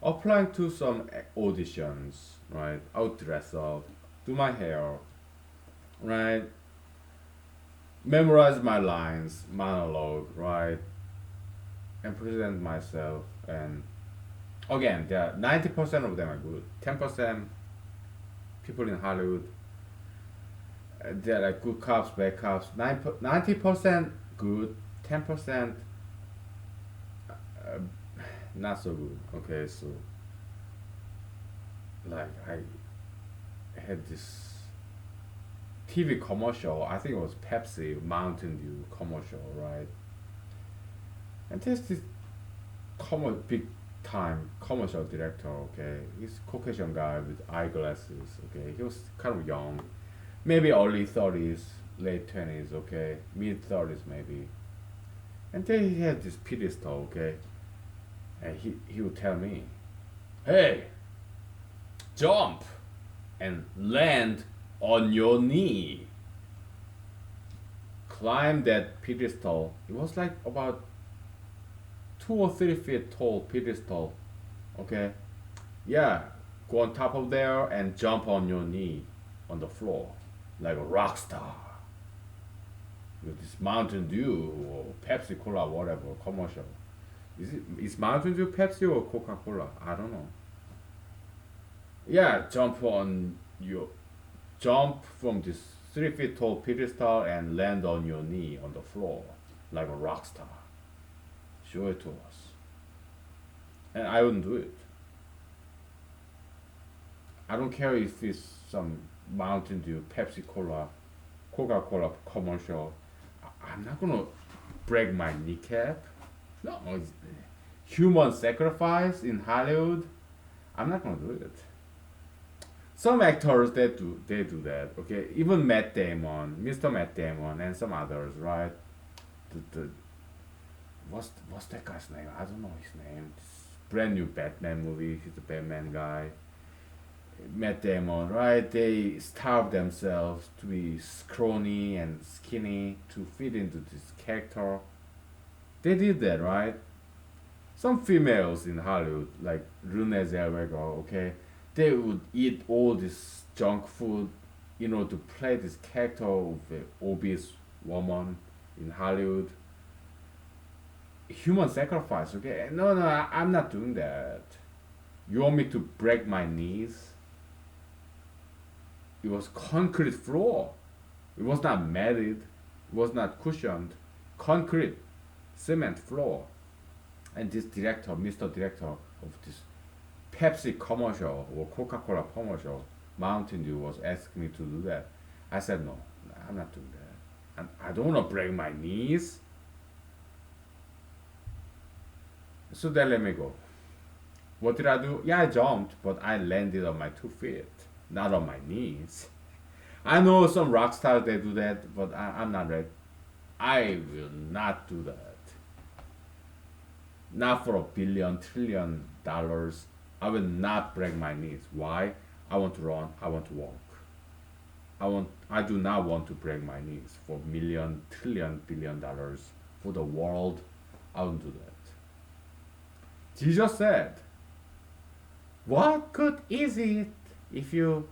applying to some auditions, right? I'll dress up, do my hair, right? Memorize my lines, monologue, right? And present myself. And again, there are 90% of them are good. 10% people in Hollywood, They're like good cops, bad cops. 90% good, 10% uh, not so good. Okay, so like I had this TV commercial. I think it was Pepsi Mountain Dew commercial, right? And there's this big time commercial director. Okay, he's Caucasian guy with eyeglasses. Okay, he was kind of young, maybe early 30s, late 20s. Okay, mid 30s maybe. And then he had this pedestal. Okay, and he would tell me, "Hey, jump and land on your knee. Climb that pedestal." It was like about 2 or 3 feet tall pedestal. Okay, yeah, go on top of there and jump on your knee on the floor like a rock star. With this Mountain Dew or Pepsi Cola, whatever commercial. Is Mountain Dew Pepsi or Coca Cola? I don't know. Yeah, jump from this 3 feet tall pedestal and land on your knee on the floor like a rock star. Show it to us. And I wouldn't do it. I don't care if it's some Mountain Dew, Pepsi Cola, Coca Cola commercial. I'm not gonna break my kneecap. No, it's human sacrifice in Hollywood. I'm not gonna do it. Some actors they do that. Okay, even Matt Damon, Mr. Matt Damon, and some others, right? The what's that guy's name? I don't know his name. This brand new Batman movie. He's the Batman guy. Matt Damon, right? They starve themselves to be scrawny and skinny to fit into this character. They did that, right? Some females in Hollywood, like Renee Zellweger, okay, they would eat all this junk food, to play this character of an obese woman in Hollywood. Human sacrifice, okay? No, no, I'm not doing that. You want me to break my knees? It was concrete floor. It was not matted. It was not cushioned. Concrete, cement floor. And this director, Mr. Director of this Pepsi commercial or Coca-Cola commercial, Mountain Dew, was asking me to do that. I said no, I'm not doing that. I don't want to break my knees. So they let me go. What did I do? Yeah, I jumped, but I landed on my 2 feet, not on my knees. I know some rock stars they do that, but I'm not ready. I will not do that. Not for $1 billion, $1 trillion. I will not break my knees. Why? I want to run. I want to walk. I do not want to break my knees for million, trillion, $1 billion for the world. I won't do that. Jesus said, "What good is it if you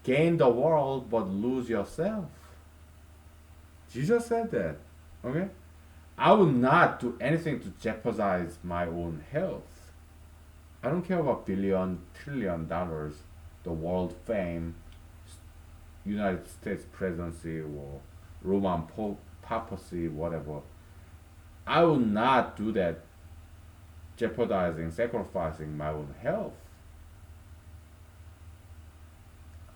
gain the world but lose yourself?" Jesus said that. Okay? I will not do anything to jeopardize my own health. I don't care about billion, $1 trillion, the world fame, United States presidency, or Roman papacy, whatever. I will not do that, jeopardizing, sacrificing my own health.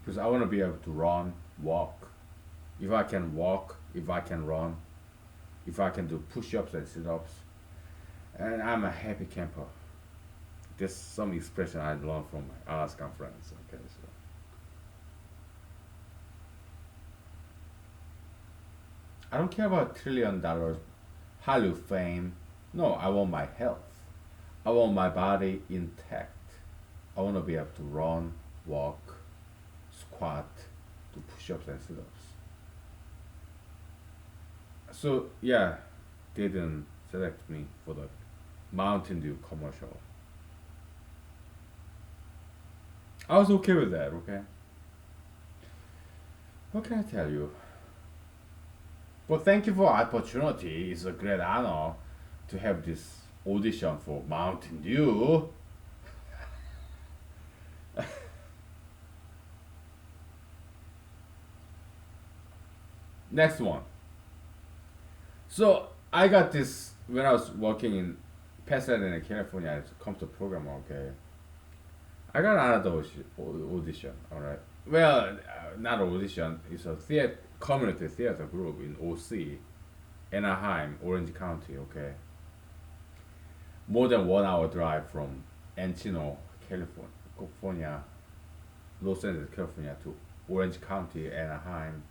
Because I want to be able to run, walk. If I can walk, if I can run, if I can do push-ups and sit-ups, and I'm a happy camper. There's some expression I learned from my Alaskan friends. Okay, so I don't care about $1 trillion Hollywood fame. No, I want my health. I want my body intact. I want to be able to run, walk, squat, do push-ups and sit-ups. So yeah, they didn't select me for the Mountain Dew commercial. I was okay with that, okay? What can I tell you? But thank you for opportunity. It's a great honor to have this audition for Mountain Dew. Next one. So I got this when I was working in Pasadena, California, as a computer programmer. Okay, I got another audition. All right. Well, not audition. It's a theater, community theater group in OC, Anaheim, Orange County. Okay, more than 1 hour drive from Encino, California, Los Angeles, California to Orange County, Anaheim.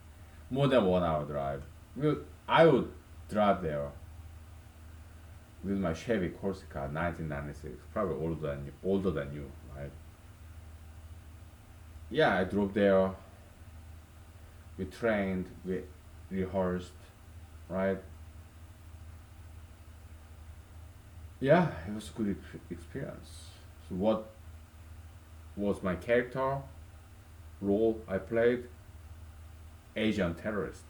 More than 1 hour drive. Well, I would drive there with my Chevy Corsica, 1996, probably older than you, right? Yeah, I drove there. We trained, we rehearsed, right? Yeah, it was a good experience. So what was my character role I played? Asian terrorist.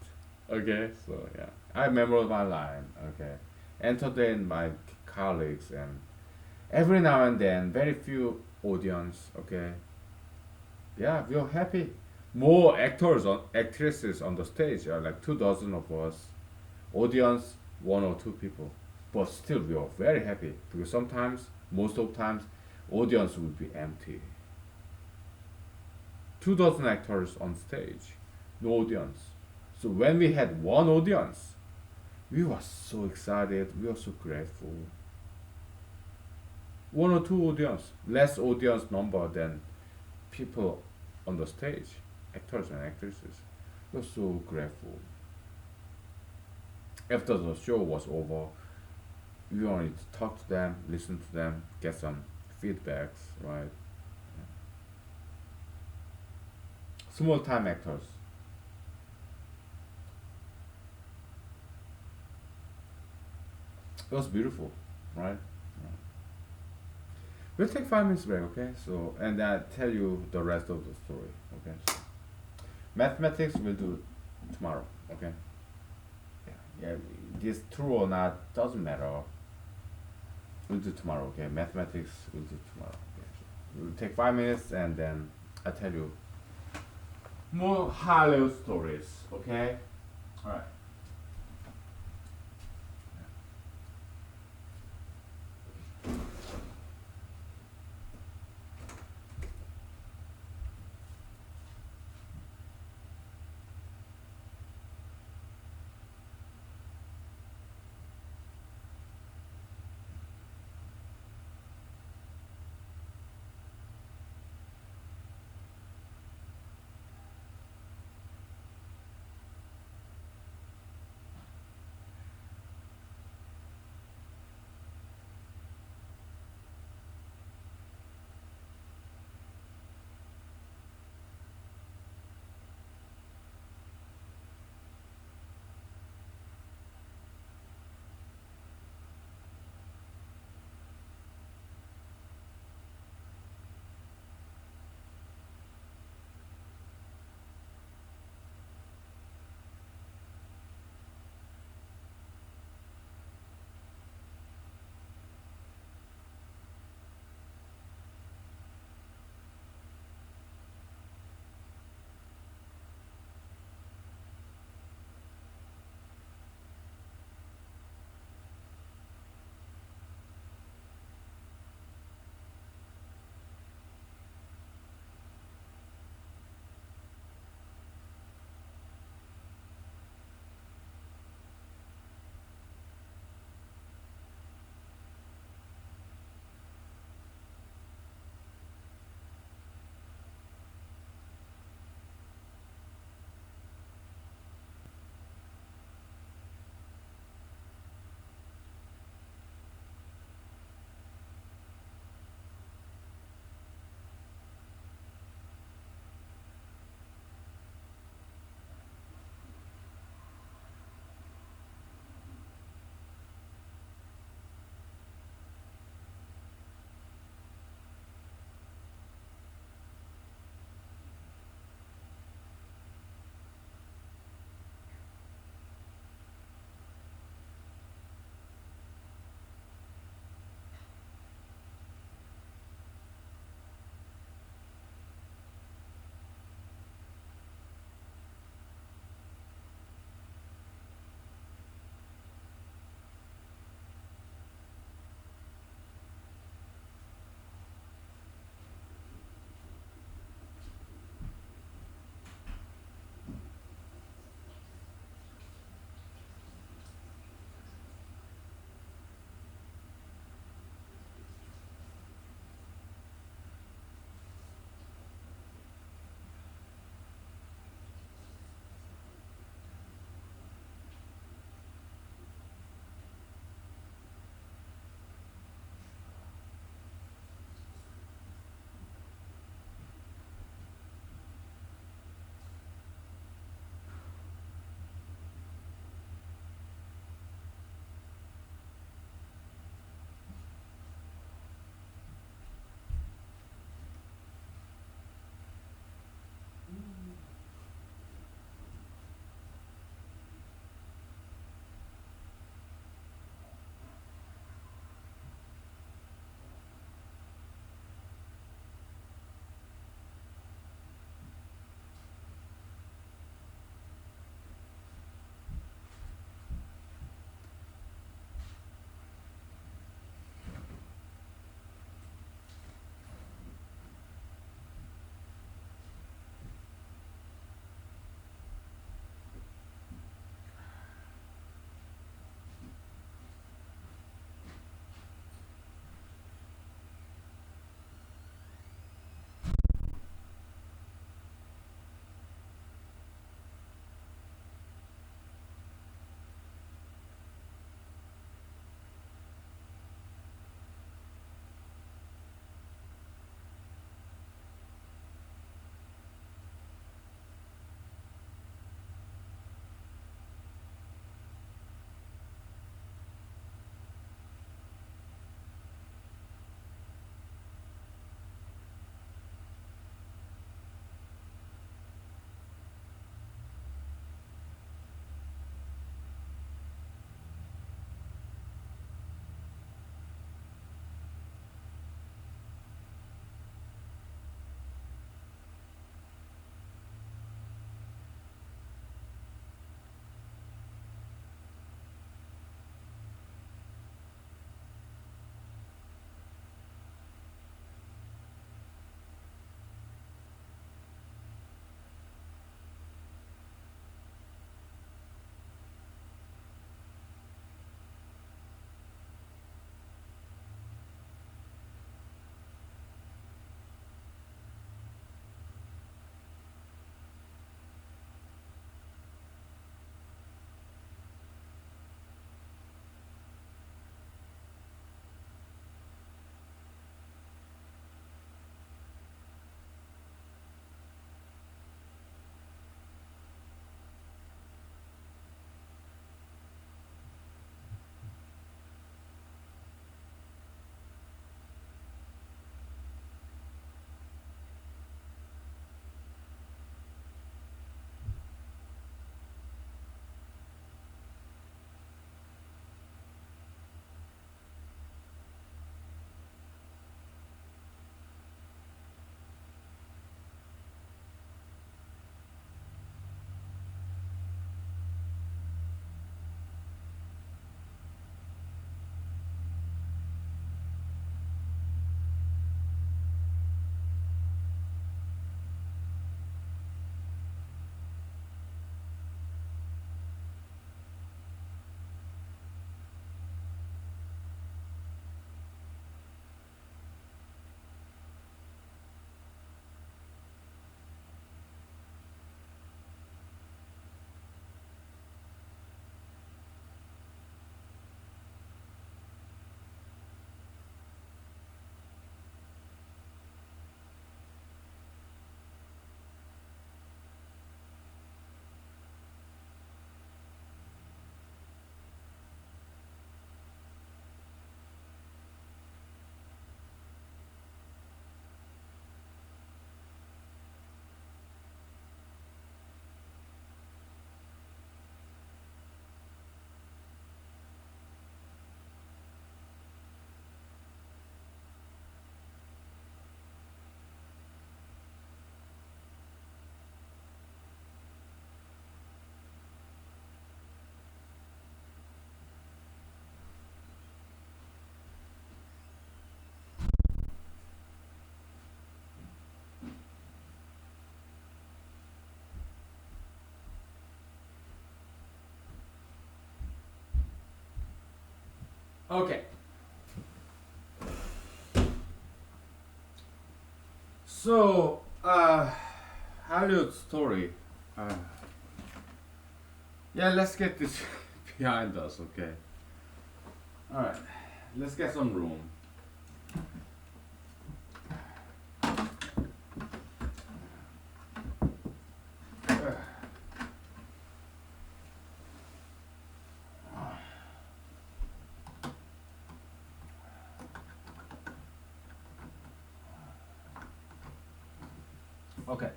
Okay, so yeah, I remember my line. Okay, entertain my colleagues and every now and then, very few audience. Okay, yeah, we are happy. More actors or actresses on the stage, like 2 dozen of us. Audience, one or two people. But still, we are very happy because sometimes, most of times, audience would be empty. 2 dozen actors on stage, no audience. So when we had one audience, we were so excited. We were so grateful. One or two audience, less audience number than people on the stage, actors and actresses. We were so grateful. After the show was over, we wanted to talk to them, listen to them, get some feedbacks, right? Small time actors. It was beautiful, right? We'll take 5 minutes break, okay? So, and I tell you the rest of the story, okay? So, mathematics we'll do tomorrow, okay? Yeah, yeah. This true or not doesn't matter. We'll do tomorrow, okay? Mathematics we'll do tomorrow. Okay? So we'll take 5 minutes and then I tell you more Hollywood stories, okay? All right. Okay. So, Hollywood story. Uh, yeah, let's get this behind us, okay? Alright, let's get some room. Okay.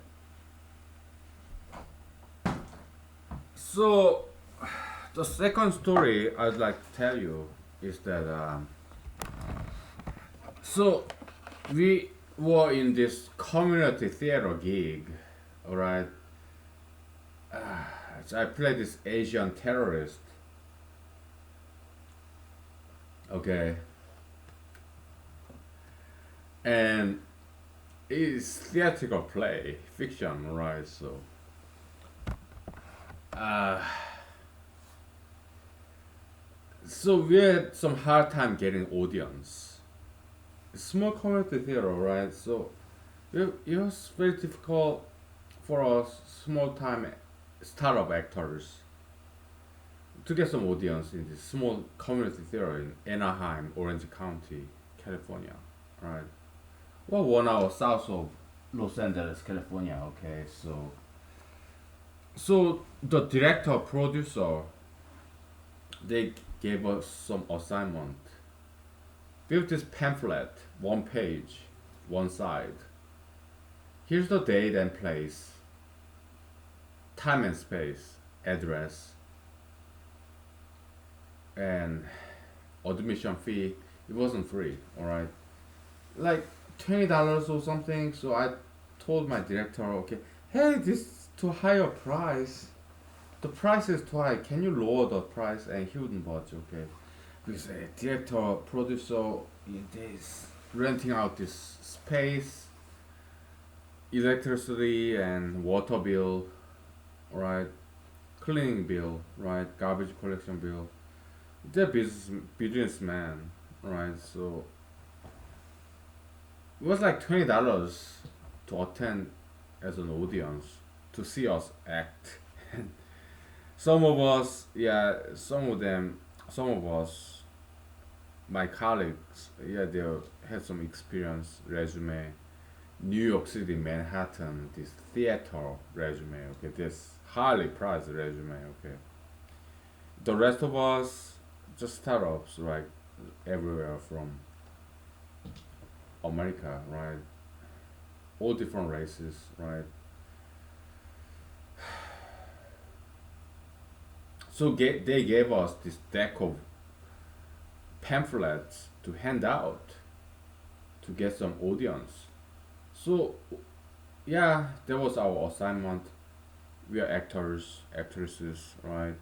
So, the second story I'd like to tell you is that so we were in this community theater gig, alright? So I played this Asian terrorist, okay? And it's theatrical play, fiction, right? So, uh, so we had some hard time getting audience. Small community theater, right? So it was very difficult for us small time startup actors to get some audience in this small community theater in Anaheim, Orange County, California, right? Well, 1 hour south of Los Angeles, California. Okay, so the director, producer, they gave us some assignment. Build this pamphlet, 1 page, one side. Here's the date and place, time and space, address, and admission fee. It wasn't free, alright? Like $20 or something. So I told my director, okay, hey, this is too high a price. The price is too high. Can you lower the price? And he wouldn't budge, okay? Because director, producer, is renting out this space, electricity and water bill, right? Cleaning bill, right? Garbage collection bill. They're businessman, right? So it was like $20 to attend as an audience to see us act. Some of us, yeah, some of us, my colleagues, yeah, they had some experience resume. New York City, Manhattan, this theater resume, okay, this highly prized resume, okay. The rest of us, just startups, right, everywhere from America, right, all different races, right. So they gave us this deck of pamphlets to hand out to get some audience. So yeah, that was our assignment. We are actors, actresses, right?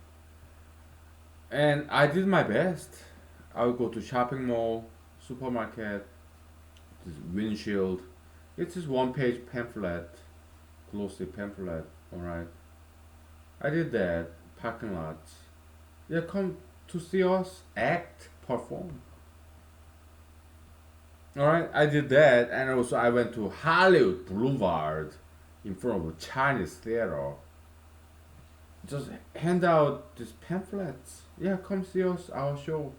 And I did my best. I would go to shopping mall, supermarket, this windshield. It's just 1 page pamphlet, glossy pamphlet, alright? I did that, parking lots. Yeah, come to see us act, perform. Alright, I did that, and also I went to Hollywood Boulevard in front of a Chinese theater. Just hand out these pamphlets. Yeah, come see us, our show.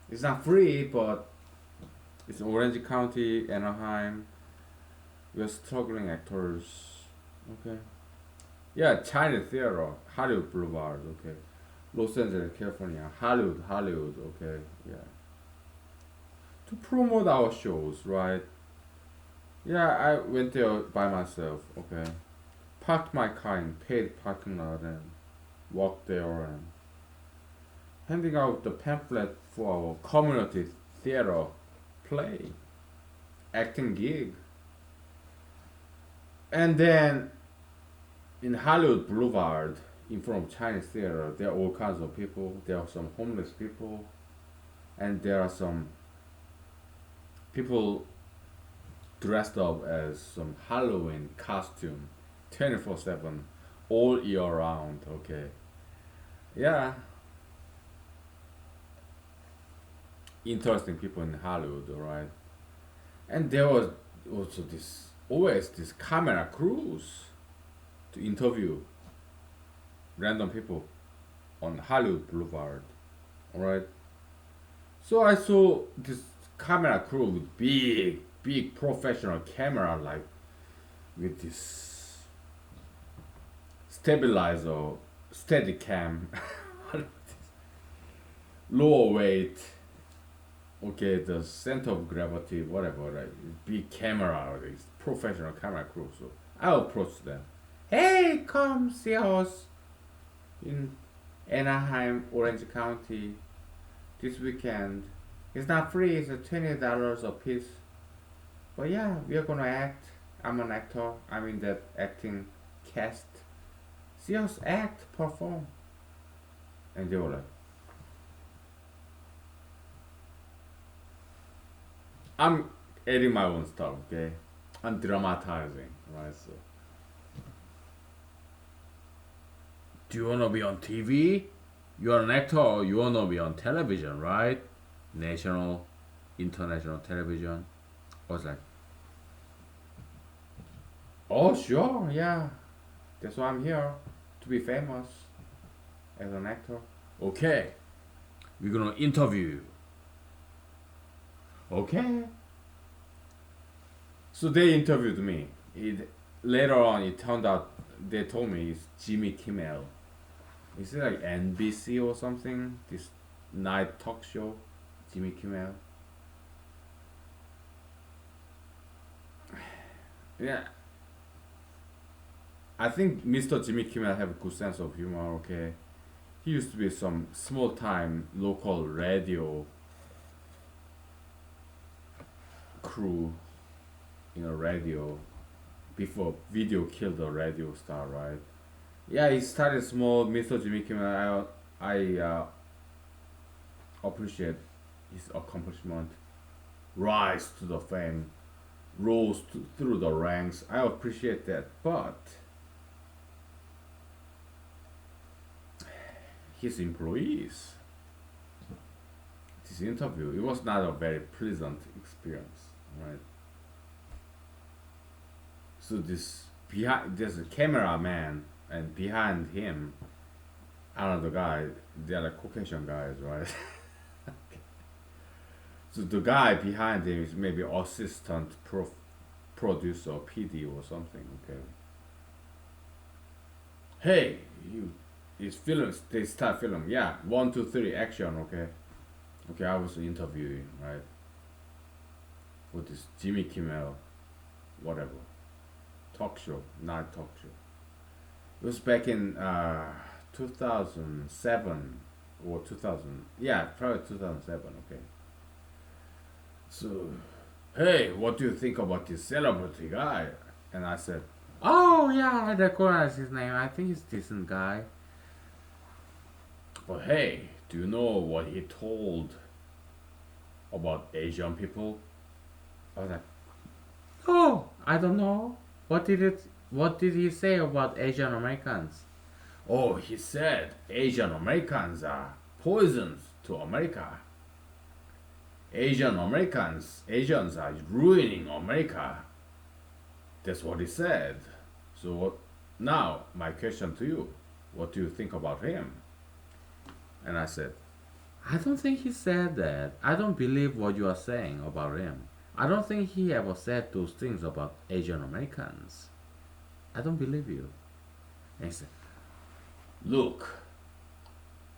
It's not free, but it's Orange County, Anaheim. We're struggling actors. Okay. Yeah, Chinese theater, Hollywood Boulevard. Okay. Los Angeles, California. Hollywood, Hollywood. Okay. Yeah. To promote our shows, right? Yeah, I went there by myself. Okay. Parked my car in paid parking lot and walked there and handing out the pamphlet for our community theater play, acting gig. And then in Hollywood Boulevard, in front of Chinese theater, there are all kinds of people. There are some homeless people, and there are some people dressed up as some Halloween costume, 24/7, all year round. Okay, yeah. interesting people in Hollywood, right? And there was also this always this camera crews to interview random people on Hollywood Boulevard, alright? So I saw this camera crew with big professional camera, like with this stabilizer, steady cam, lower weight, okay, the center of gravity, whatever, right? Big camera, this professional camera crew. So I approached them. Hey, come see us in Anaheim, Orange County this weekend. It's not free, it's $20 a piece. But yeah, we are gonna act. I'm an actor. I'm in that acting cast. See us act, perform. And they were like, I'm adding my own stuff, okay? I'm dramatizing, right? So, do you wanna be on TV? You're an actor, you wanna be on television, right? National, international television. I was like, oh, sure, yeah. That's why I'm here, to be famous as an actor. Okay, we're gonna interview you. Okay. So they interviewed me. Later on, it turned out they told me it's Jimmy Kimmel. Is it like NBC or something? This night talk show, Jimmy Kimmel. Yeah, I think Mr. Jimmy Kimmel have a good sense of humor. Okay, he used to be some small time local radio crew in a radio before video killed the radio star, right? Yeah, he started small. Mr. Jimmy Kimmel, I appreciate his accomplishment, rise to the fame, through the ranks. I appreciate that, but his employees, this interview, it was not a very pleasant experience, right? So there's a cameraman, and behind him, another guy. They're like Caucasian guys, right? So the guy behind him is maybe assistant producer, PD or something. Okay. Hey, you. It's films. They start film. Yeah, one, two, three, action. Okay. Okay, I was interviewing, right, for this Jimmy Kimmel, whatever, talk show, not talk show. It was back in 2007 or 2000. Yeah, probably 2007. Okay. So, hey, what do you think about this celebrity guy? And I said, oh yeah, I recognize his name. I think he's a decent guy. But hey, do you know what he told about Asian people? I was like, oh, I don't know. What did he say about Asian Americans? Oh, he said Asian Americans are poisons to America. Asians are ruining America. That's what he said. So now my question to you, what do you think about him? And I said, I don't think he said that. I don't believe what you are saying about him. I don't think he ever said those things about Asian Americans. I don't believe you. And he said, look,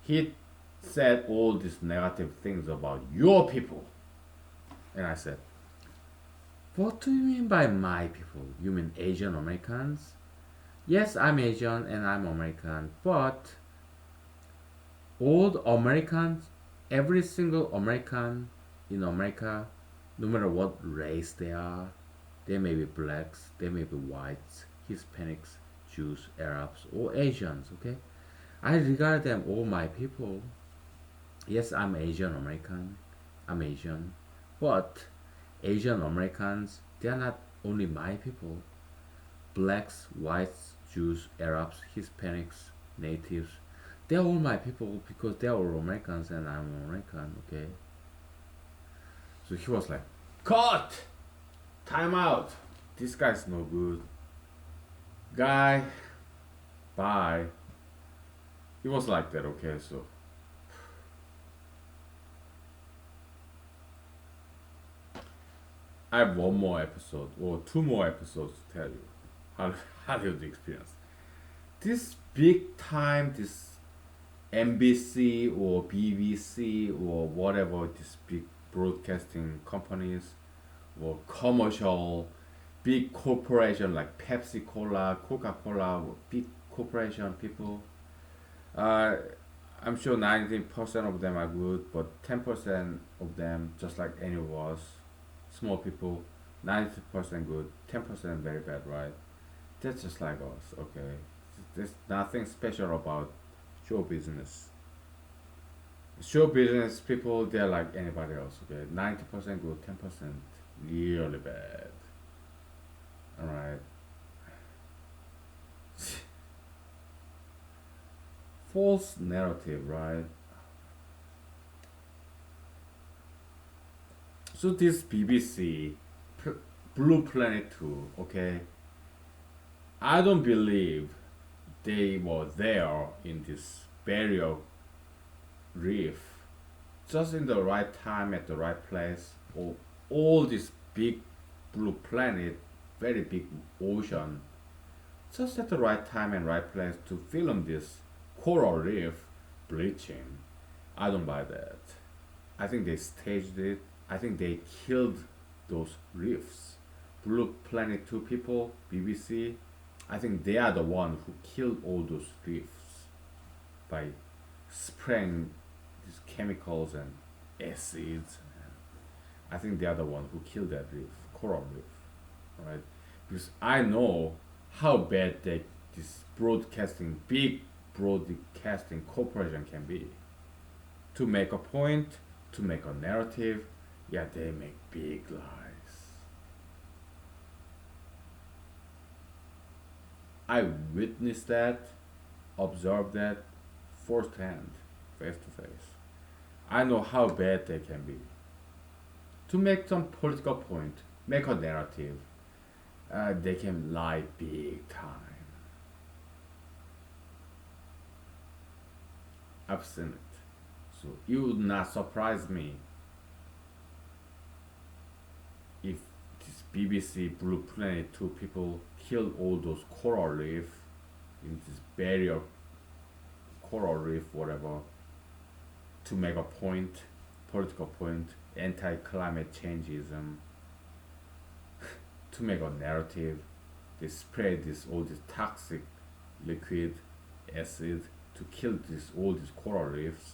he said all these negative things about your people. And I said, what do you mean by my people? You mean Asian Americans? Yes, I'm Asian and I'm American, but all the Americans, every single American in America, no matter what race they may be blacks, they may be whites, Hispanics, Jews, Arabs, or Asians, okay? I regard them all my people. Yes, I'm Asian American, I'm Asian, but Asian Americans, they are not only my people. Blacks, whites, Jews, Arabs, Hispanics, natives, they're all my people because they're all Americans and I'm American, okay? So he was like, cut! Time out! This guy's no good. Guy, bye. He was like that, okay, so I have one more episode or two more episodes to tell you how Hollywood experience. This big time, this NBC or BBC or whatever, these big broadcasting companies or commercial, big corporation like Pepsi Cola, Coca Cola, big corporation people. Uh, I'm sure 90% of them are good, but 10% of them, just like any of us, small people, 90% good, 10% very bad, right? That's just like us, okay? There's nothing special about show business. Show business people, they're like anybody else, okay? 90% good, 10% really bad, alright? False narrative, right? So this BBC, Blue Planet 2, okay? I don't believe they were there in this barrier reef just in the right time at the right place. All this big blue planet, very big ocean, just at the right time and right place to film this coral reef bleaching. I don't buy that. I think they staged it. I think they killed those reefs. Blue Planet 2 people, BBC, I think they are the one who killed all those reefs by spraying these chemicals and acids. I think they are the one who killed that reef, coral reef, right? Because I know how bad this broadcasting, big broadcasting corporation can be. To make a point, to make a narrative, yeah, they make big lies. I witnessed that, observed that firsthand, face to face. I know how bad they can be. To make some political point, make a narrative, they can lie big time. I've seen it. So it would not surprise me if this BBC Blue Planet 2 people killed all those coral reef in this barrier coral reef whatever to make a point, political point, anti-climate changeism, to make a narrative. They spray this all this toxic liquid acid to kill this all these coral reefs.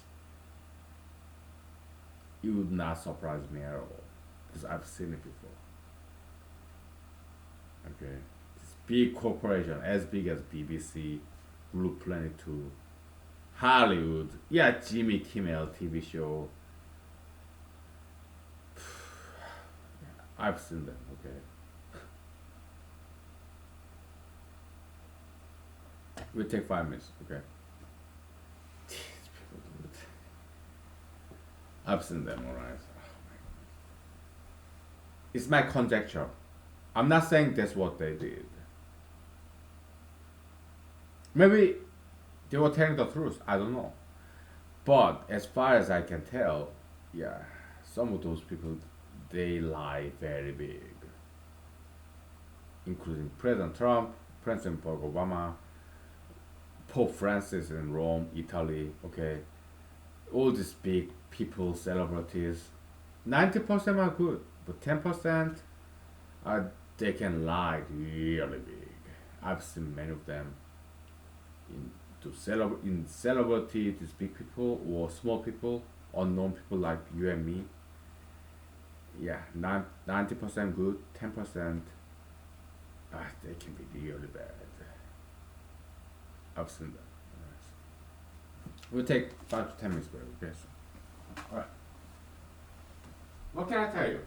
It would not surprise me at all because I've seen it before. Okay, this big corporation as big as BBC, Blue Planet 2, Hollywood, yeah, Jimmy Kimmel TV show. I've seen them. Okay, we'll take 5 minutes. Okay. These people do it. I've seen them. All right. It's my conjecture. I'm not saying that's what they did. Maybe they were telling the truth. I don't know. But as far as I can tell, yeah, some of those people they lie very big, including President Trump, President Barack Obama, Pope Francis in Rome, Italy. Okay, all these big people, celebrities. 90% are good, but 10% are they can lie really big. I've seen many of them in in celebrity, these big people or small people, unknown people like you and me. Yeah, 90% good, 10% they can be really bad. I've seen that. We'll take 5 to 10 minutes break. Okay. So, all right. What can I tell you?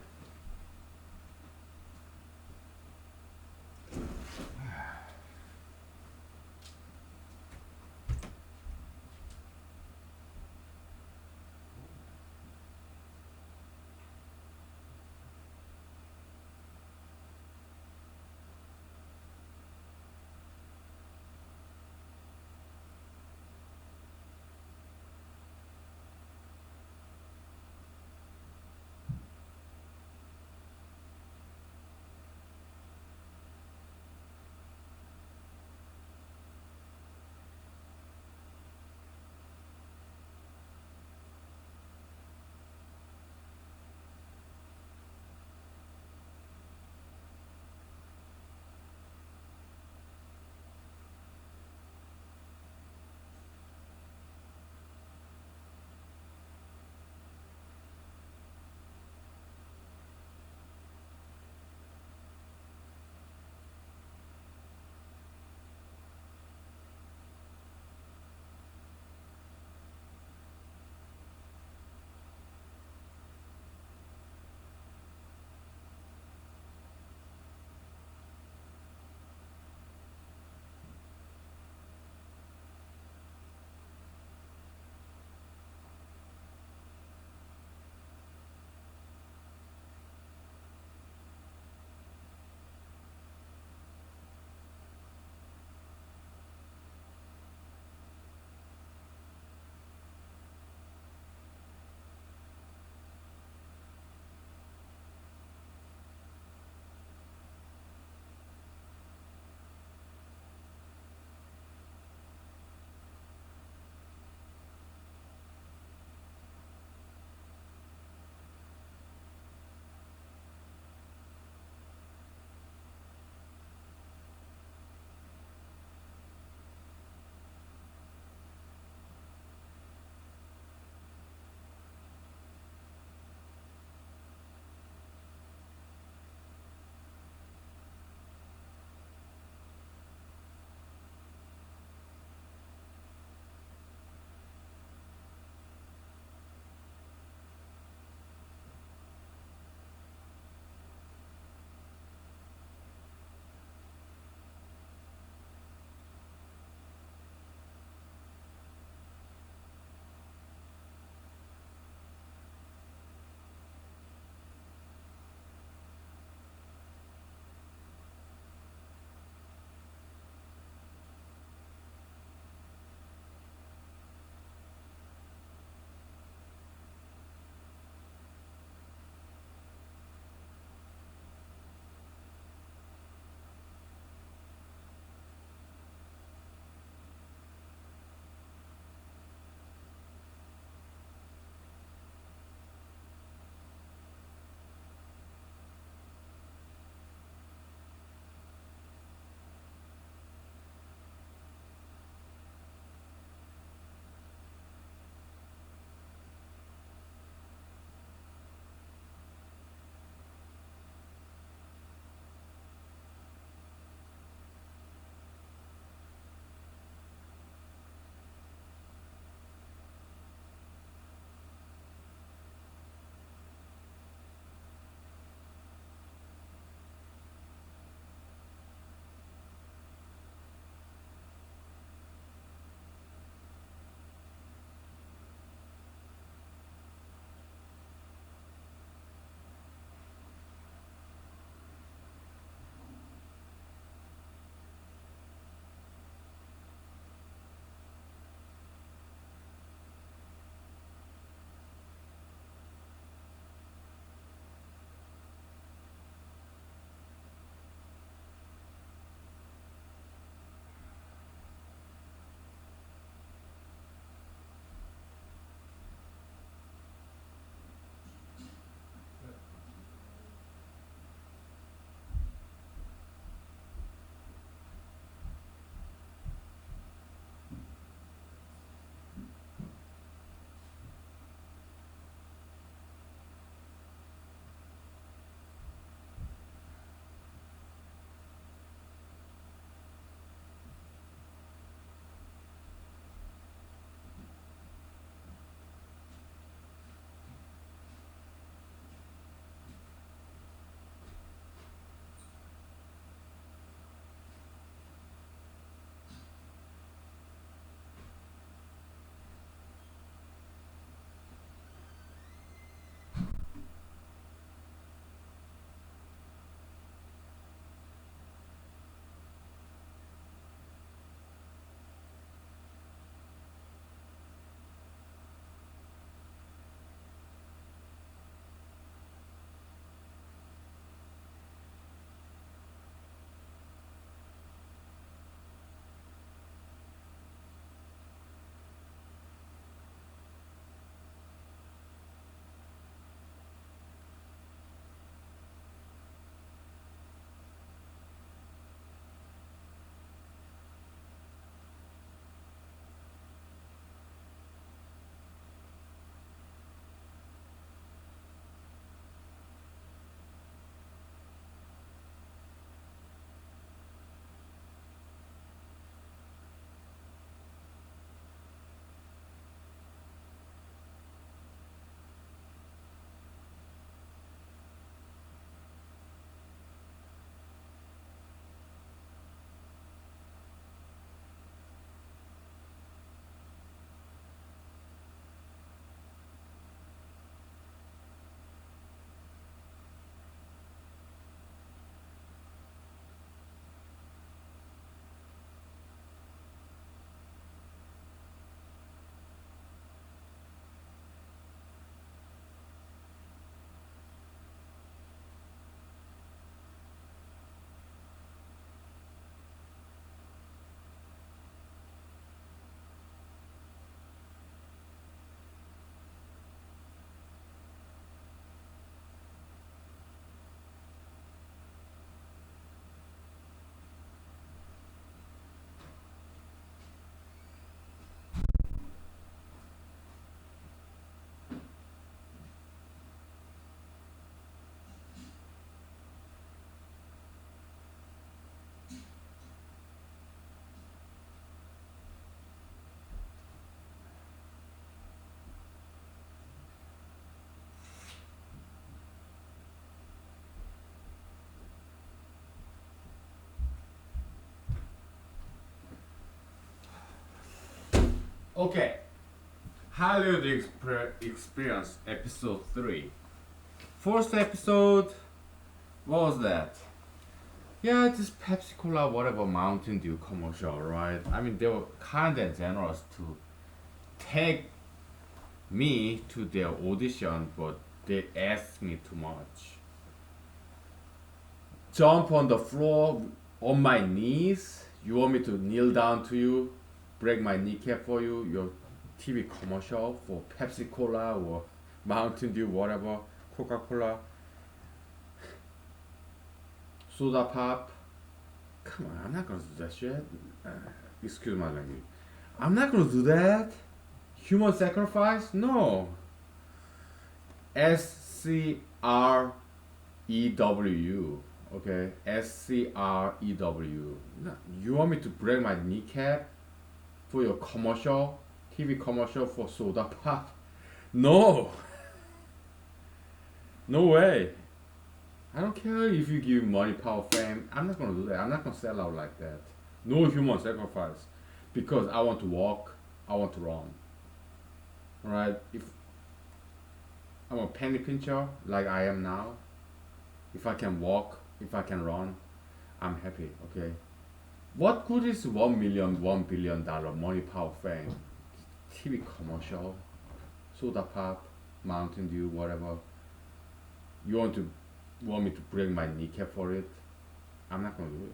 Okay. Hollywood Experience episode 3. First episode, what was that? Yeah, this Pepsi Cola, whatever Mountain Dew commercial, right? I mean, they were kind and generous to take me to their audition, but they asked me too much. Jump on the floor on my knees. You want me to kneel down to you, break my kneecap for you? Your TV commercial for Pepsi Cola or Mountain Dew, whatever, Coca Cola, soda pop. Come on, I'm not gonna do that shit. Excuse my language. I'm not gonna do that. Human sacrifice? No. SCREW. Okay, SCREW. No, you want me to break my kneecap for your commercial, TV commercial for soda pop? No, no way. I don't care if you give money, power, fame. I'm not gonna do that. I'm not gonna sell out like that. No human sacrifice, because I want to walk. I want to run. Alright. If I'm a penny pincher like I am now, if I can walk, if I can run, I'm happy. Okay. What good is 1 million, $1 billion money, power, fame, TV commercial, soda pop, Mountain Dew, whatever? You want me to break my kneecap for it? I'm not gonna do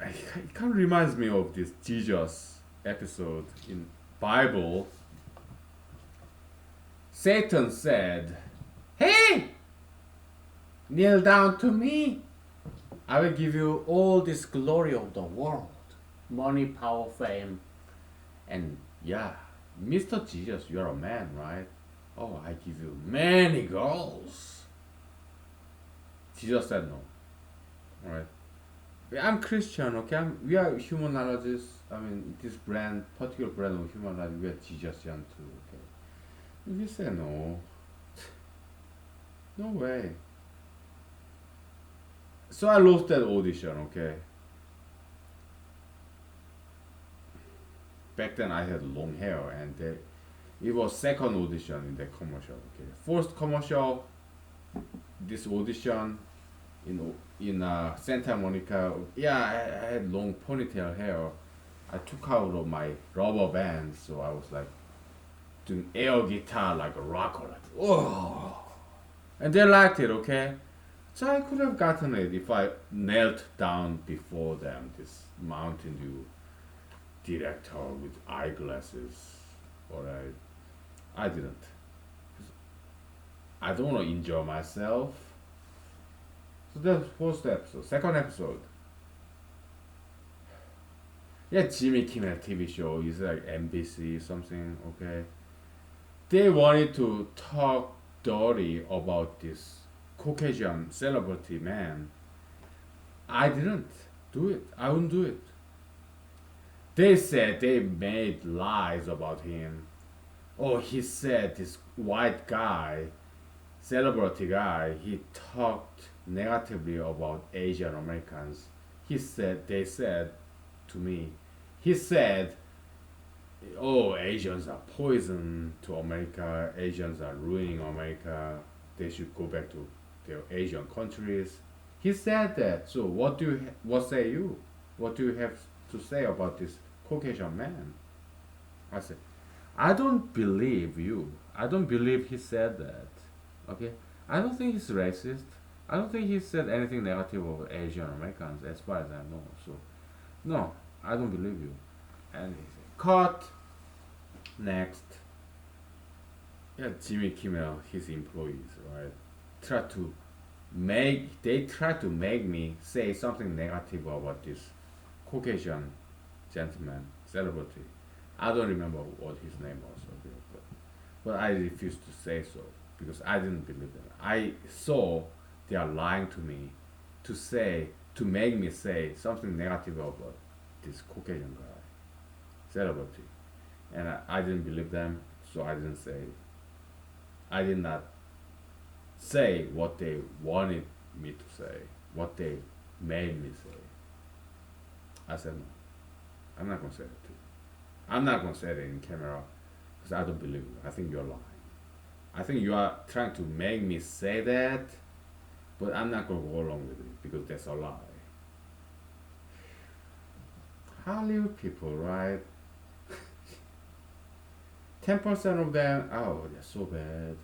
it. It kind of reminds me of this Jesus episode in Bible. Satan said, "Hey, kneel down to me. I will give you all this glory of the world, money, power, fame, and yeah, Mr. Jesus, you're a man, right? Oh, I give you many girls." Jesus said no. Alright. I'm Christian, okay? We are humanologists. I mean, this brand, particular brand of humanology, we are Jesusian too, okay? If you say no, no way. So I lost that audition, okay? Back then I had long hair, and it was second audition in the commercial, okay? First commercial, this audition in Santa Monica. Yeah, I had long ponytail hair. I took out of my rubber band, so I was like doing air guitar like a rocker, like oh, and they liked it. Okay, so I could have gotten it if I knelt down before them. This Mountain Dew director with eyeglasses, but I didn't. I don't want to injure myself. So that's first episode. Second episode. Yeah, Jimmy Kimmel TV show is like NBC something, okay? They wanted to talk dirty about this Caucasian celebrity man. I didn't do it. I wouldn't do it. They said they made lies about him. Oh, he said this white guy, celebrity guy, he talked negatively about Asian Americans. They said to me, he said, oh, Asians are poison to America, Asians are ruining America, they should go back to their Asian countries. He said that. So what say you? What do you have to say about this Caucasian man? I said, I don't believe you. I don't believe he said that. Okay? I don't think he's racist. I don't think he said anything negative of Asian Americans as far as I know. So, no, I don't believe you. And he said, cut. Next. Yeah, Jimmy Kimmel, his employees, right? They try to make me say something negative about this Caucasian gentleman, celebrity. I don't remember what his name was, okay, but I refused to say so because I didn't believe them. I saw they are lying to me to make me say something negative about this Caucasian guy, celebrity, and I didn't believe them, so I didn't say. I did not say what they wanted me to say, what they made me say. I said no. I'm not gonna say it to you. I'm not gonna say that in camera because I don't believe you. I think you're lying. I think you are trying to make me say that, but I'm not gonna go along with it because that's a lie. Hollywood people, right? 10% of them, oh, they're so bad.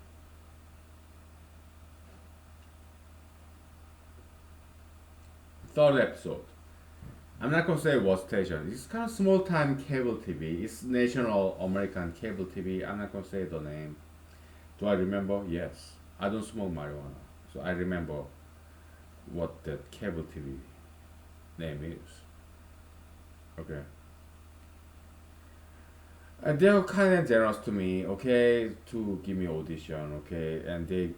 Third episode. I'm not gonna say what station. It's kind of small time cable TV. It's national American cable TV. I'm not gonna say the name. Do I remember? Yes. I don't smoke marijuana, so I remember what that cable TV name is. Okay. And they were kind of generous to me, okay, to give me audition, okay, and they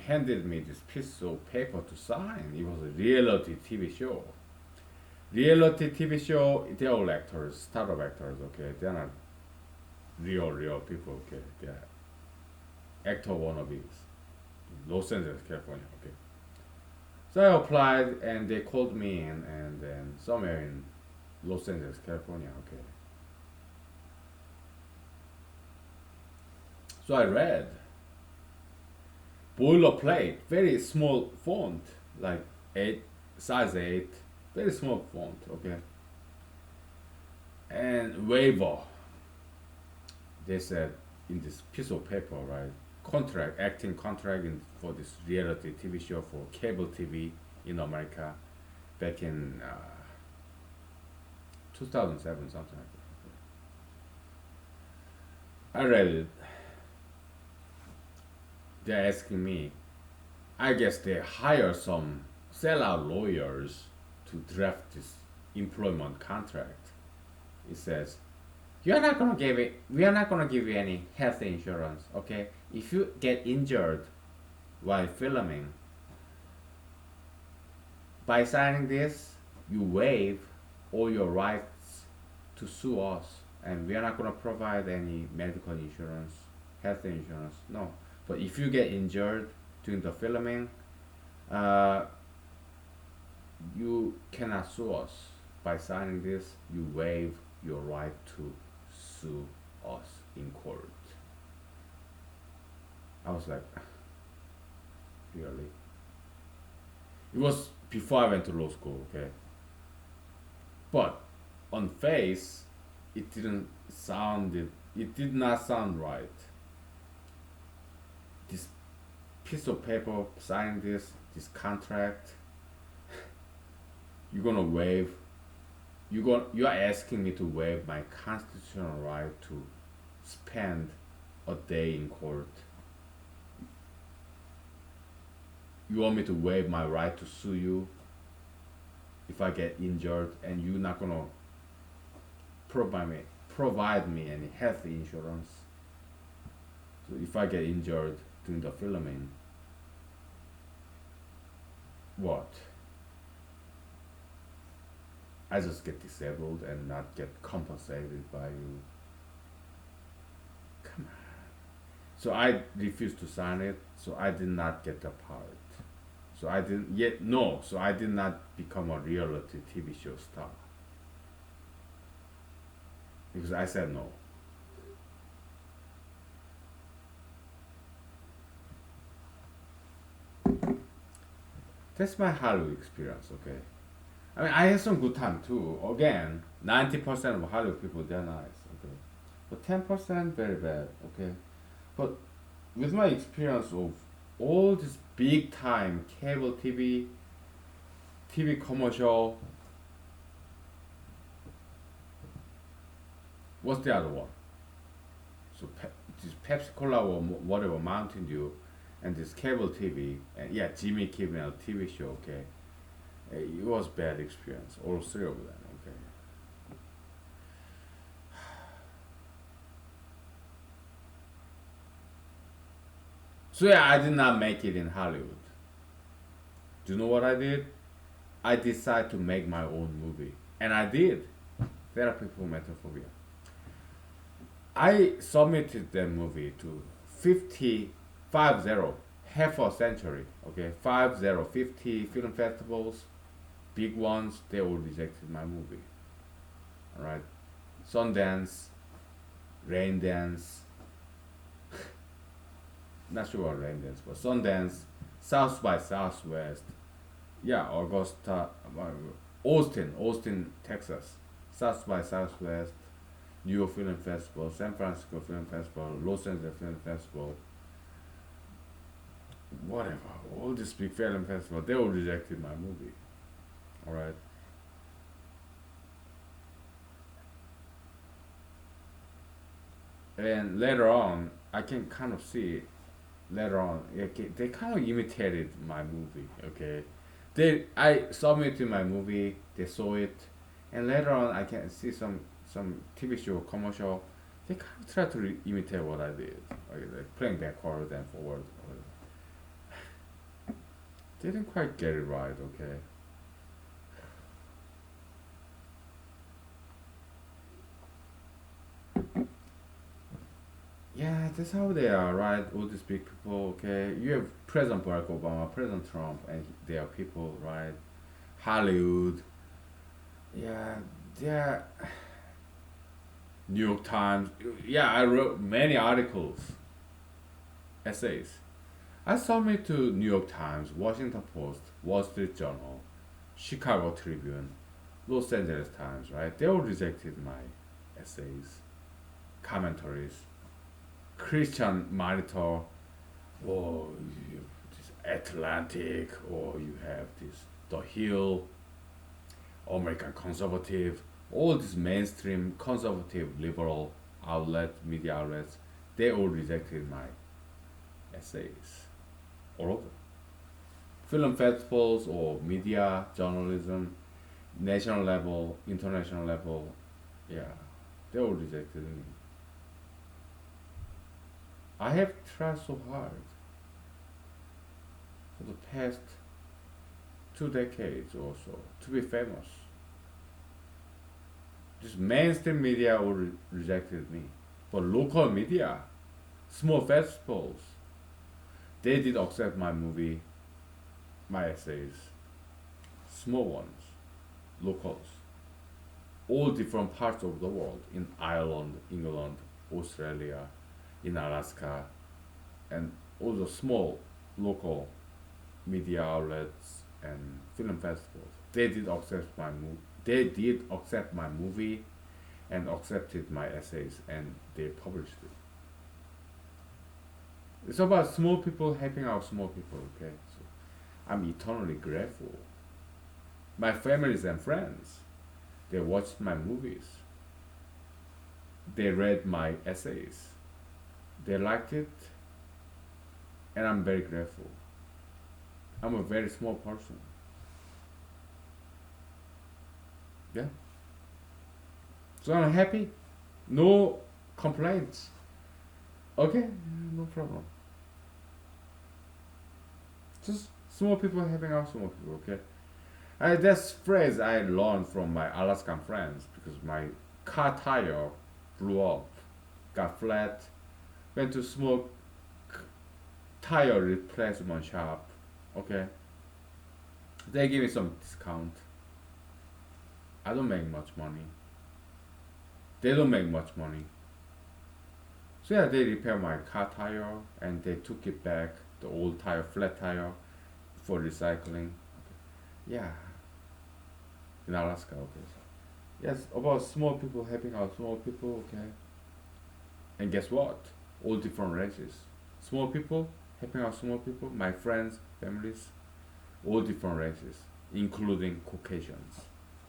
handed me this piece of paper to sign. It was a reality TV show. Reality TV show, they're all actors, startup actors, okay, they're not real people, okay, they're actor wannabes. Los Angeles, California, okay. So I applied and they called me in, and then somewhere in Los Angeles, California, okay. So I read boilerplate, very small font, like 8, size 8, very small font, okay. And waiver, they said in this piece of paper, right? Contract, acting contract for this reality TV show for cable TV in America back in 2007, something like that. I read it. They're asking me. I guess they hire some sellout lawyers to draft this employment contract. It says, "You are not gonna give it. We are not gonna give you any health insurance. Okay, if you get injured while filming, by signing this, you waive all your rights to sue us, and we are not gonna provide any medical insurance, health insurance. No, but if you get injured during the filming, uh, you cannot sue us. By signing this, you waive your right to sue us in court." I was like, really? It was before I went to law school, okay? But on face, it did not sound right. This piece of paper, signing this contract, you're gonna waive, you're asking me to waive my constitutional right to spend a day in court. You want me to waive my right to sue you if I get injured, and you're not gonna provide me any health insurance. So if I get injured during the filming, what? I just get disabled and not get compensated by you. Come on. So I refused to sign it, so I did not get the part. So I didn't yet no, so I did not become a reality TV show star. Because I said no. That's my Hollywood experience, okay? I mean, I had some good time too. Again, 90% of Hollywood people, they're nice, okay? But 10% very bad, okay? But with my experience of all this big time cable TV commercial, what's the other one? So this Pepsi Cola or whatever, Mountain Dew, and this cable TV, and yeah, Jimmy Kimmel TV show, okay? It was bad experience, all three of them, okay? So yeah, I did not make it in Hollywood. Do you know what I did? I decided to make my own movie. And I did. Therapy for Metaphobia. I submitted that movie to 50, half a century, okay? 50 film festivals, big ones, they all rejected my movie. Alright? Sundance, Rain Dance, not sure what Rain Dance, but Sundance, South by Southwest, yeah, Augusta, Austin, Texas, South by Southwest, New York Film Festival, San Francisco Film Festival, Los Angeles Film Festival, whatever, all these big film festivals, they all rejected my movie. All right. And later on, I can kind of see later on, okay, they kind of imitated my movie. Okay, I submitted my movie, they saw it, and later on I can see some TV show commercial. They kind of try to imitate what I did, like playing backward and forward. They didn't quite get it right. Okay. Yeah, that's how they are, right? All these big people, okay? You have President Barack Obama, President Trump, and they are people, right? Hollywood, yeah, yeah. New York Times, yeah, I wrote many articles, essays. I submit to New York Times, Washington Post, Wall Street Journal, Chicago Tribune, Los Angeles Times, right? They all rejected my essays, commentaries. Christian Monitor, or you, this Atlantic, or you have this The Hill, American Conservative, all these mainstream conservative liberal media outlets, they all rejected my essays, all of them. Film festivals or media journalism, national level, international level, yeah, they all rejected me. I have tried so hard for the past 2 decades or so to be famous. Just mainstream media all rejected me. But local media, small festivals, they did accept my movie, my essays. Small ones, locals, all different parts of the world, in Ireland, England, Australia, in Alaska, and all the small local media outlets and film festivals. They did accept my movie. They did accept my movie, and accepted my essays, and they published it. It's about small people helping out small people. Okay, so I'm eternally grateful. My families and friends, they watched my movies. They read my essays. They liked it, and I'm very grateful. I'm a very small person. Yeah. So I'm happy. No complaints. Okay, no problem. Just small people helping out small people, okay? That's phrase I learned from my Alaskan friends because my car tire blew up, got flat, went to small tire replacement shop, okay? They give me some discount. I don't make much money. They don't make much money. So yeah, they repair my car tire and they took it back, the old tire, flat tire, for recycling. Yeah, in Alaska, okay. So, yes, about small people helping out small people, okay. And guess what? All different races. Small people helping out small people, my friends, families, all different races, including Caucasians,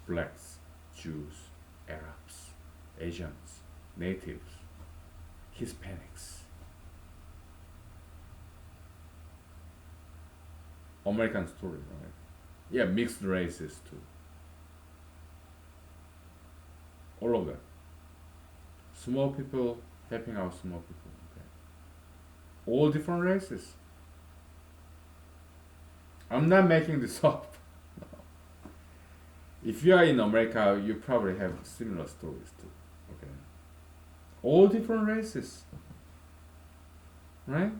blacks, Jews, Arabs, Asians, natives, Hispanics, American story, right? Yeah, mixed races too. All of them. Small people helping out small people. Okay. All different races. I'm not making this up. If you are in America, you probably have similar stories too. Okay. All different races. Right?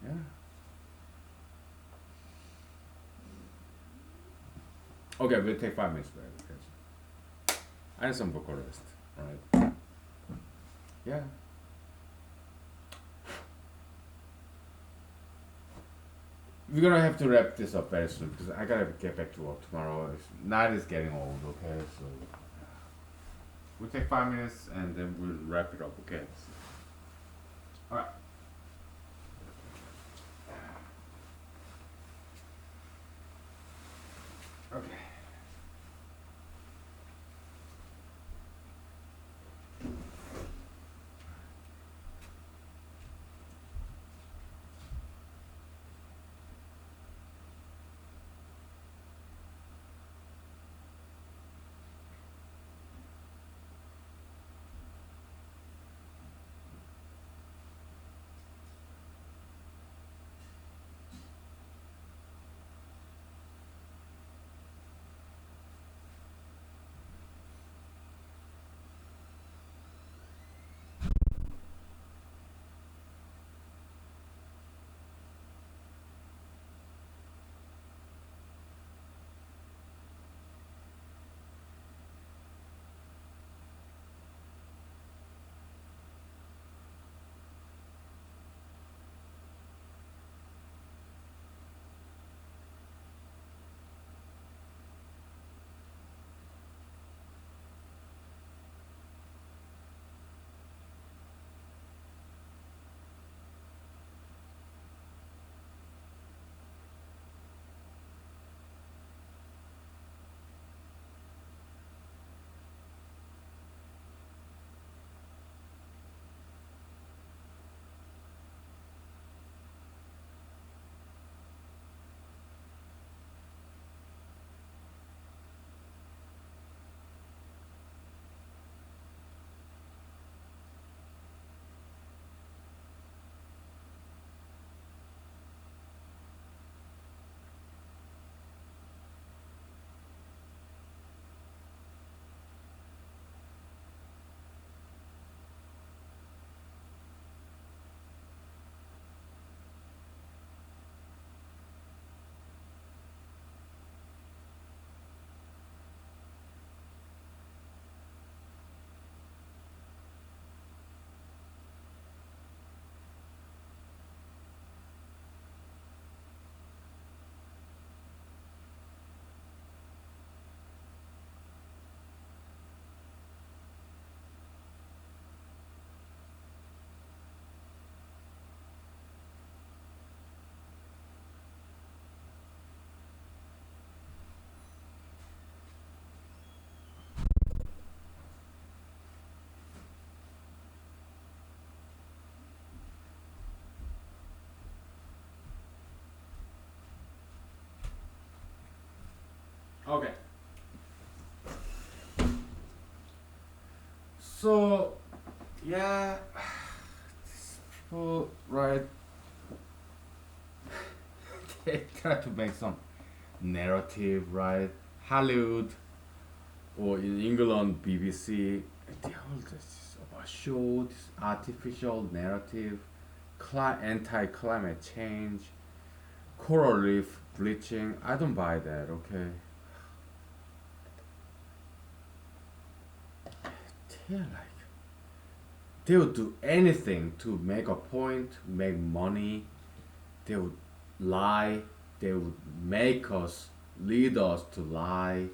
Yeah. Okay, we'll take 5 minutes break. Okay. I need some vocal rest. Alright. Yeah. We're gonna have to wrap this up very soon because I gotta get back to work tomorrow. Night is getting old, okay? So we'll take 5 minutes and then we'll wrap it up, okay? Alright. Okay. Okay. So, yeah, these people, right, they try to make some narrative, right? Hollywood or in England, BBC, they all this about show this artificial narrative, anti-climate change, coral reef bleaching. I don't buy that. Okay, they're like they would do anything to make a point, make money. They would lie. They would make us, lead us to lie.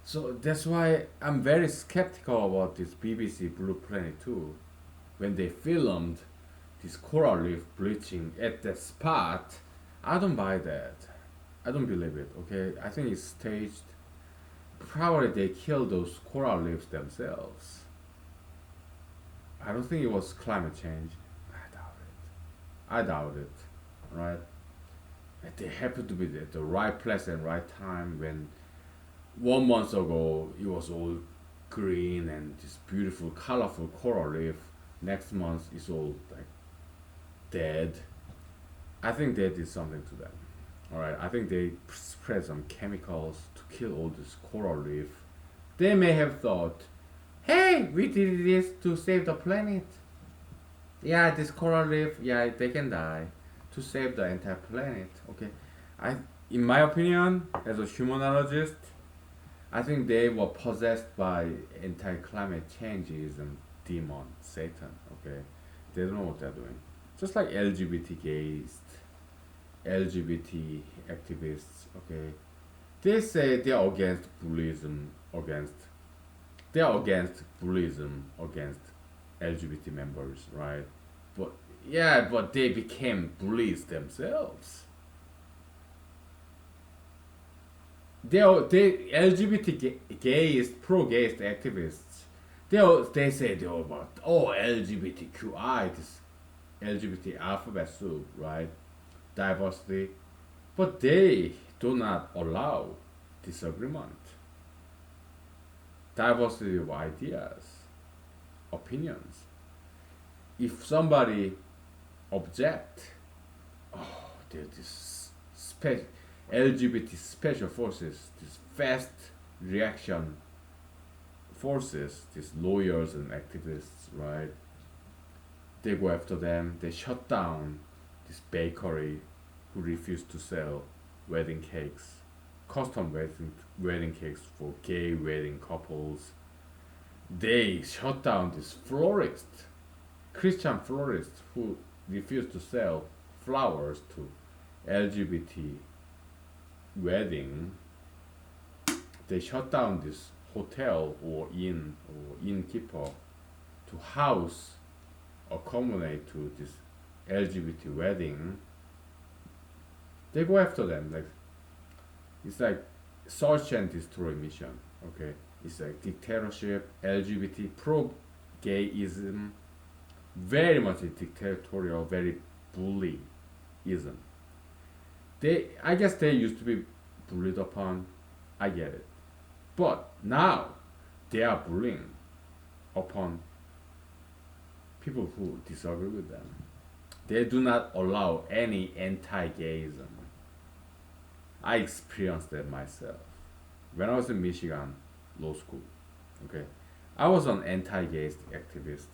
So that's why I'm very skeptical about this BBC Blue Planet too. When they filmed this coral reef bleaching at that spot, I don't buy that. I don't believe it. Okay, I think it's staged. Probably they killed those coral reefs themselves. I don't think it was climate change. I doubt it. I doubt it. Right? They happened to be at the right place and right time when 1 month ago it was all green and this beautiful colorful coral reef. Next month it's all like dead. I think they did something to them. All right, I think they spread some chemicals to kill all this coral reef. They may have thought, hey, we did this to save the planet. Yeah, this coral reef, yeah, they can die to save the entire planet. Okay, I, in my opinion, as a humanologist, I think they were possessed by anti-climate changeism. demon, Satan. Okay, they don't know what they're doing. Just like LGBT gays, LGBT activists. Okay, they say they are against bullyism, against they are against bullyism against LGBT members, right? But yeah, but they became bullies themselves. They LGBT gays, pro gays activists. They say they're about LGBTQI, this LGBT alphabet soup, right? Diversity, but they do not allow disagreement, diversity of ideas, opinions. If somebody object, oh, there's this LGBT special forces, this fast reaction forces, these lawyers and activists, right? They go after them. They shut down this bakery who refused to sell wedding cakes, custom wedding cakes for gay wedding couples. They shut down this florist, Christian florist who refused to sell flowers to LGBT wedding. They shut down this hotel or innkeeper to house accommodate to this LGBT wedding. They go after them like it's like search and destroy mission. Okay, it's like dictatorship, LGBT pro gayism, very much dictatorial, very bullyism. I guess they used to be bullied upon. I get it, but now they are bullying upon people who disagree with them. They do not allow any anti-gayism. I experienced that myself when I was in Michigan law school. Okay, I was an anti-gay activist.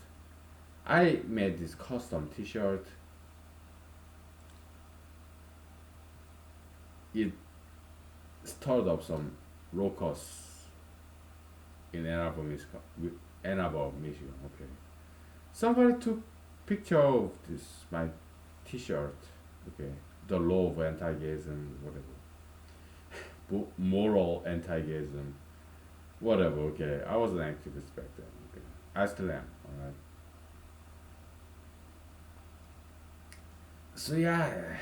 I made this custom T-shirt. It stirred up some locusts in Ann Arbor, Michigan. Ann Arbor, Michigan. Okay, somebody took picture of this my T-shirt. Okay, the law of anti-gayism, whatever. Moral anti-gayism, whatever. Okay, I was an activist back then. Okay, I still am. All right. So yeah,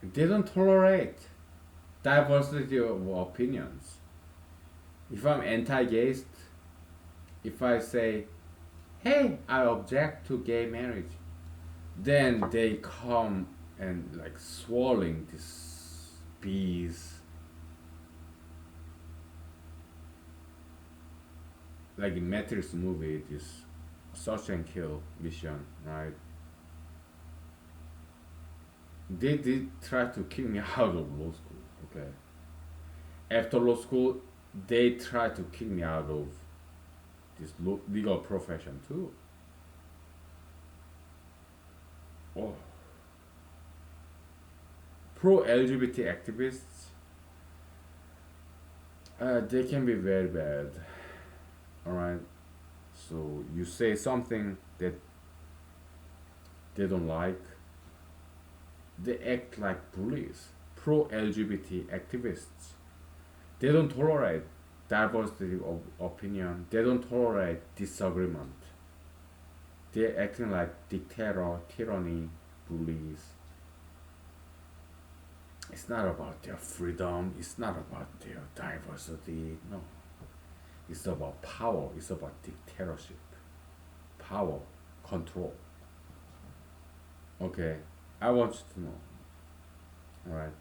they don't tolerate diversity of opinions. If I'm anti-gayist, if I say, "Hey, I object to gay marriage," then they come and like swallowing these bees, like in Matrix movie, this search and kill mission, right? They did try to kick me out of law school. Okay, after law school, they tried to kick me out of this legal profession too. Oh, pro LGBT activists, they can be very bad. All right, so you say something that they don't like, they act like bullies. Pro LGBT activists, they don't tolerate diversity of opinion. They don't tolerate disagreement. They're acting like dictator, tyranny, bullies. It's not about their freedom. It's not about their diversity. No, it's about power. It's about dictatorship, power, control. Okay, I want you to know. All right.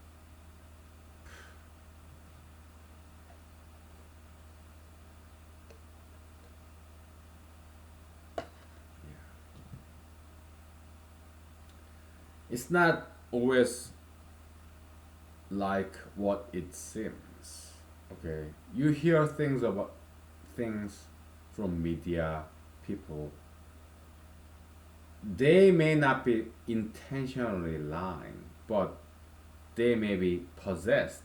It's not always like what it seems. Okay, you hear things about things from media, people. They may not be intentionally lying, but they may be possessed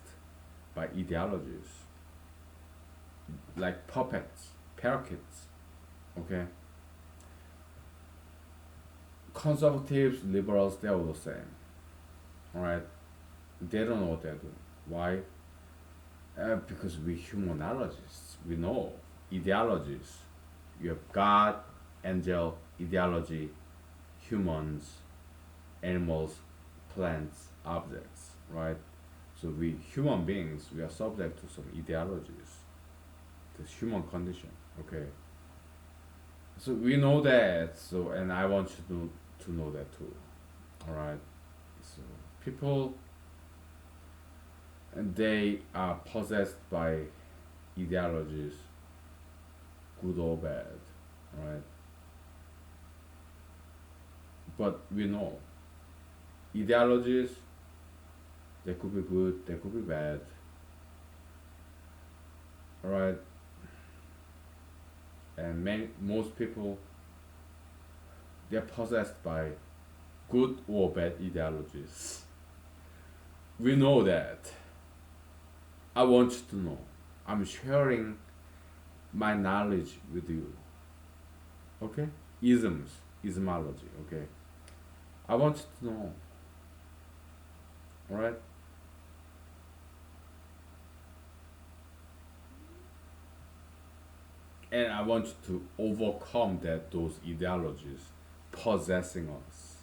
by ideologies. like puppets, parakeets. Okay. Conservatives, liberals, they're all the same. All right. They don't know what they're doing. Why? Because we humanologists, we know ideologies. You have God, angel, ideology, humans, animals, plants, objects, right? So we human beings, we are subject to some ideologies. This human condition, okay? So we know that. So and I want you to know that too. All right. So people, and they are possessed by ideologies, good or bad, right? But we know ideologies, they could be good, they could be bad, right? And most people, they're possessed by good or bad ideologies. We know that. I want you to know. I'm sharing my knowledge with you. Okay? Isms, ismology. Okay? I want you to know. Alright? And I want you to overcome those ideologies possessing us.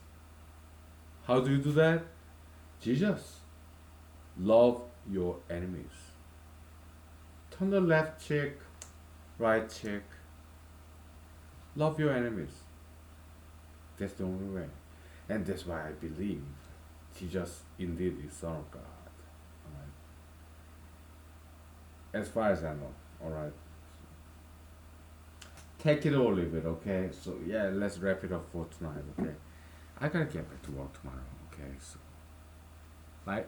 How do you do that? Jesus. Love your enemies. Turn the left cheek, right cheek. Love your enemies. That's the only way. And that's why I believe Jesus indeed is Son of God. Alright. As far as I know. Alright. Take it or leave it, okay? So yeah, let's wrap it up for tonight, okay? I gotta get back to work tomorrow, okay? So my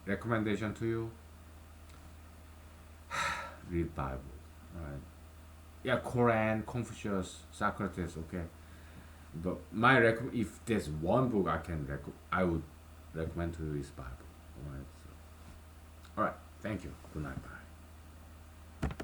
recommendation to you, read Bible. Alright. Yeah, Quran, Confucius, Socrates, okay? But if there's one book I would recommend to you is Bible. Alright. So, alright, thank you. Good night, bye.